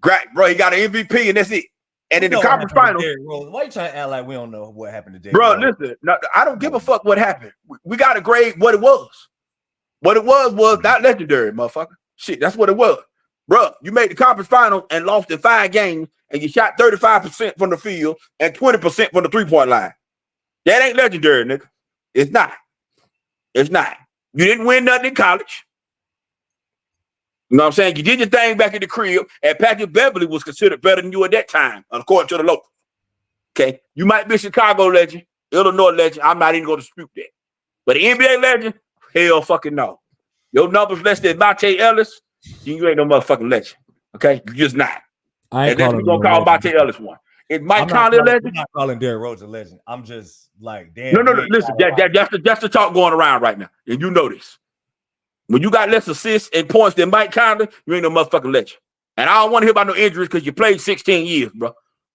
Great, bro. He got an MVP and that's it. And in the conference finals,
why you trying to act like we don't know what happened to Derrick
Rose?
Bro,
listen, I don't give a fuck what happened. We got to grade what it was. What it was not legendary, motherfucker. Shit, that's what it was. Bro, you made the conference final and lost in 5 games and you shot 35% from the field and 20% from the 3-point line. That ain't legendary, nigga. It's not. You didn't win nothing in college. You know what I'm saying? You did your thing back in the crib, and Patrick Beverly was considered better than you at that time, according to the local. Okay, you might be a Chicago legend, Illinois legend. I'm not even going to dispute that. But the NBA legend, hell fucking no. Your numbers less than Monte Ellis, you ain't no motherfucking legend. Okay, you just not. And then we gonna call Monte Ellis one. Is Mike Conley a legend?
I'm not calling Derrick Rose a legend. I'm just like, damn.
No. Listen, that's the talk going around right now, and you know this. When you got less assists and points than Mike Conley, you ain't no motherfucking legend. And I don't want to hear about no injuries because you played 16 years, bro.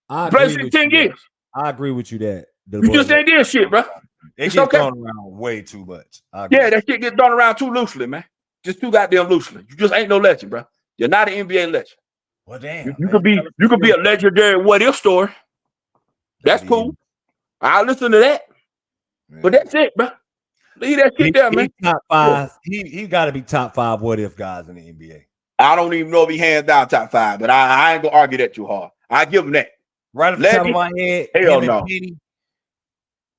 You played 16 years.
I agree with you that.
You just ain't did shit, bro.
It gets thrown around way too much.
Yeah, that shit gets thrown around too loosely, man. Just too goddamn loosely. You just ain't no legend, bro. You're not an NBA legend.
Well, damn.
You could be a legendary what if story. That's cool. I'll listen to that. Man. But that's it, bro. Leave that shit there, man.
Top five. He got to be top 5 what if guys in the NBA.
I don't even know if he hands down top 5, but I ain't gonna argue that too hard. I give him that.
Right off the top of my head,
hell no.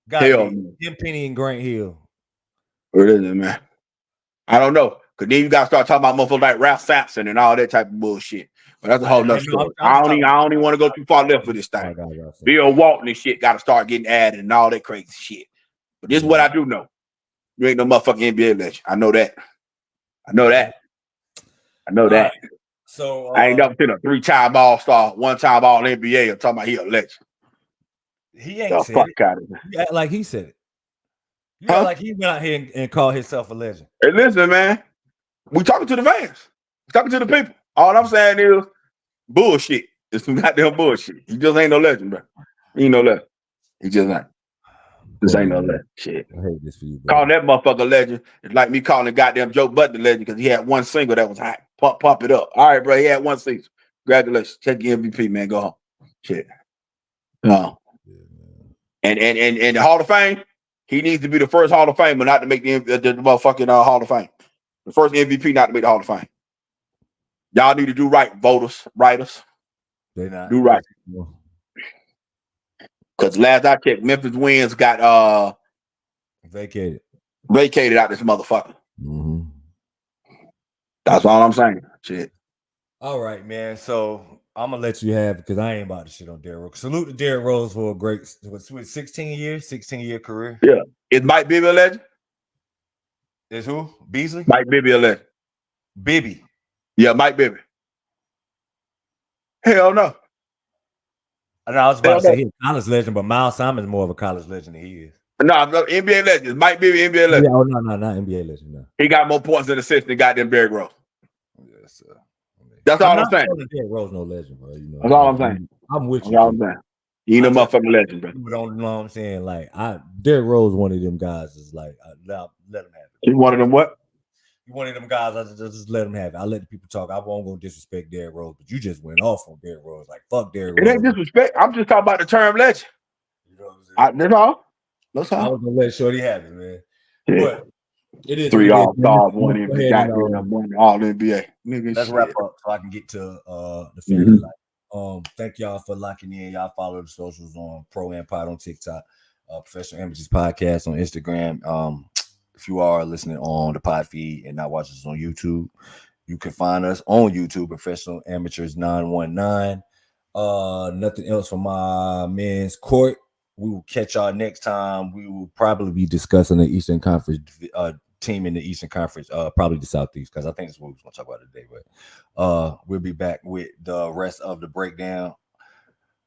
Tim Penny and Grant Hill.
What is it, man? I don't know. Because then you got to start talking about motherfuckers like Ralph Sampson and all that type of bullshit. But that's a whole nother story. I don't even want to go too far left for this thing. Bill Walton and shit got to start getting added and all that crazy shit. But this is what I do know. You ain't no motherfucking NBA legend. I know that. So I ain't never seen a 3-time All-Star, 1-time All-NBA. I'm talking about he a legend.
He ain't said it. You act like he said it. You act like he went out here and called himself a legend.
Hey, listen, man. We talking to the fans. We talking to the people. All I'm saying is bullshit. It's some goddamn bullshit. He just ain't no legend, bro. He ain't no legend. He just ain't. This ain't no legend. Shit.
I hate this for you, bro.
Calling that motherfucker legend is like me calling goddamn Joe Budden legend because he had one single that was hot. Pump it up. All right, bro. He had one single. Congratulations. Take your MVP, man. Go home. Shit. No. And the Hall of Fame, he needs to be the first Hall of Famer not to make the motherfucking Hall of Fame. The first MVP not to make the Hall of Fame. Y'all need to do right, voters, writers.
They not
do right. Because last I checked, Memphis Winds got
vacated
out this motherfucker.
Mm-hmm.
That's all I'm saying. Shit.
All right, man. So I'm gonna let you have it because I ain't about to shit on Derrick Rose. Salute to Derrick Rose for a great 16-year career.
Yeah. Is Mike Bibby a legend?
Is who? Beasley?
Mike Bibby a legend.
Bibby.
Yeah, Mike Bibby. Hell no.
I was about to say he's a college legend, but Miles Simon's more of a college legend than he is.
No, NBA legend. Mike Bibby, NBA legend.
Yeah, no, not NBA legend. No.
He got more points in assists than goddamn Derrick Rose.
Yes, sir.
That's all I'm saying.
Derrick Rose no legend, bro. You know,
that's all I'm saying.
I'm with you.
That's all I'm saying. You ain't no motherfucking legend, bro.
You don't know what I'm saying? Like, Derrick Rose, one of them guys is like, let him have it.
He one of them what?
One of them guys, I just let him have it. I let the people talk. I won't go disrespect Derrick Rose, but you just went off on Derrick Rose. Like, fuck Derrick Rose.
It ain't disrespect. I'm just talking about the term legend. You know what I'm saying? That's all. That's all.
I was gonna let Shorty have it, man. Yeah. But it is
3 All-Stars, 1 NBA, 1 All-NBA.
Let's wrap up so I can get to the family life. Thank y'all for locking in. Y'all follow the socials on Pro and Pod on TikTok, Professional Amateurs Podcast on Instagram. If you are listening on the pod feed and not watching us on YouTube, you can find us on YouTube, Professional Amateurs 919. Nothing else from my men's court. We will catch y'all next time. We will probably be discussing the Eastern Conference team in the Eastern Conference, probably the Southeast, because I think that's what we was going to talk about today. But we'll be back with the rest of the breakdown.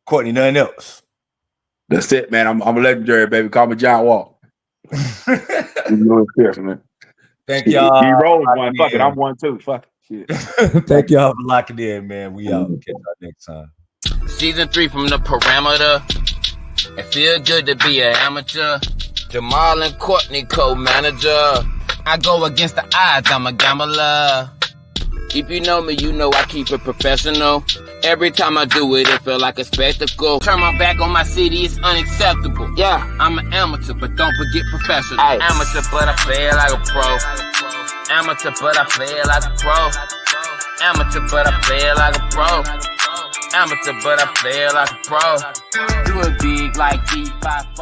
Courtney, nothing else.
That's it, man. I'm a legendary, baby. Call me John Wall. Man.
Thank y'all.
He rolled one. Fuck it. I'm one too. Fuck it. Shit.
Thank y'all for locking in, man. We out. Catch y'all next time.
Season 3 from the parameter. It feel good to be an amateur. Jamal and Courtney co-manager. I go against the odds. I'm a gambler. If you know me, you know I keep it professional. Every time I do it, it feel like a spectacle. Turn my back on my city, it's unacceptable. Yeah, I'm an amateur, but don't forget professional. Aye. Amateur, but I play it like a pro. Amateur, but I play it like a pro. Amateur, but I play it like a pro. Amateur, but I play it like a pro. Do it big like G.o.a.t.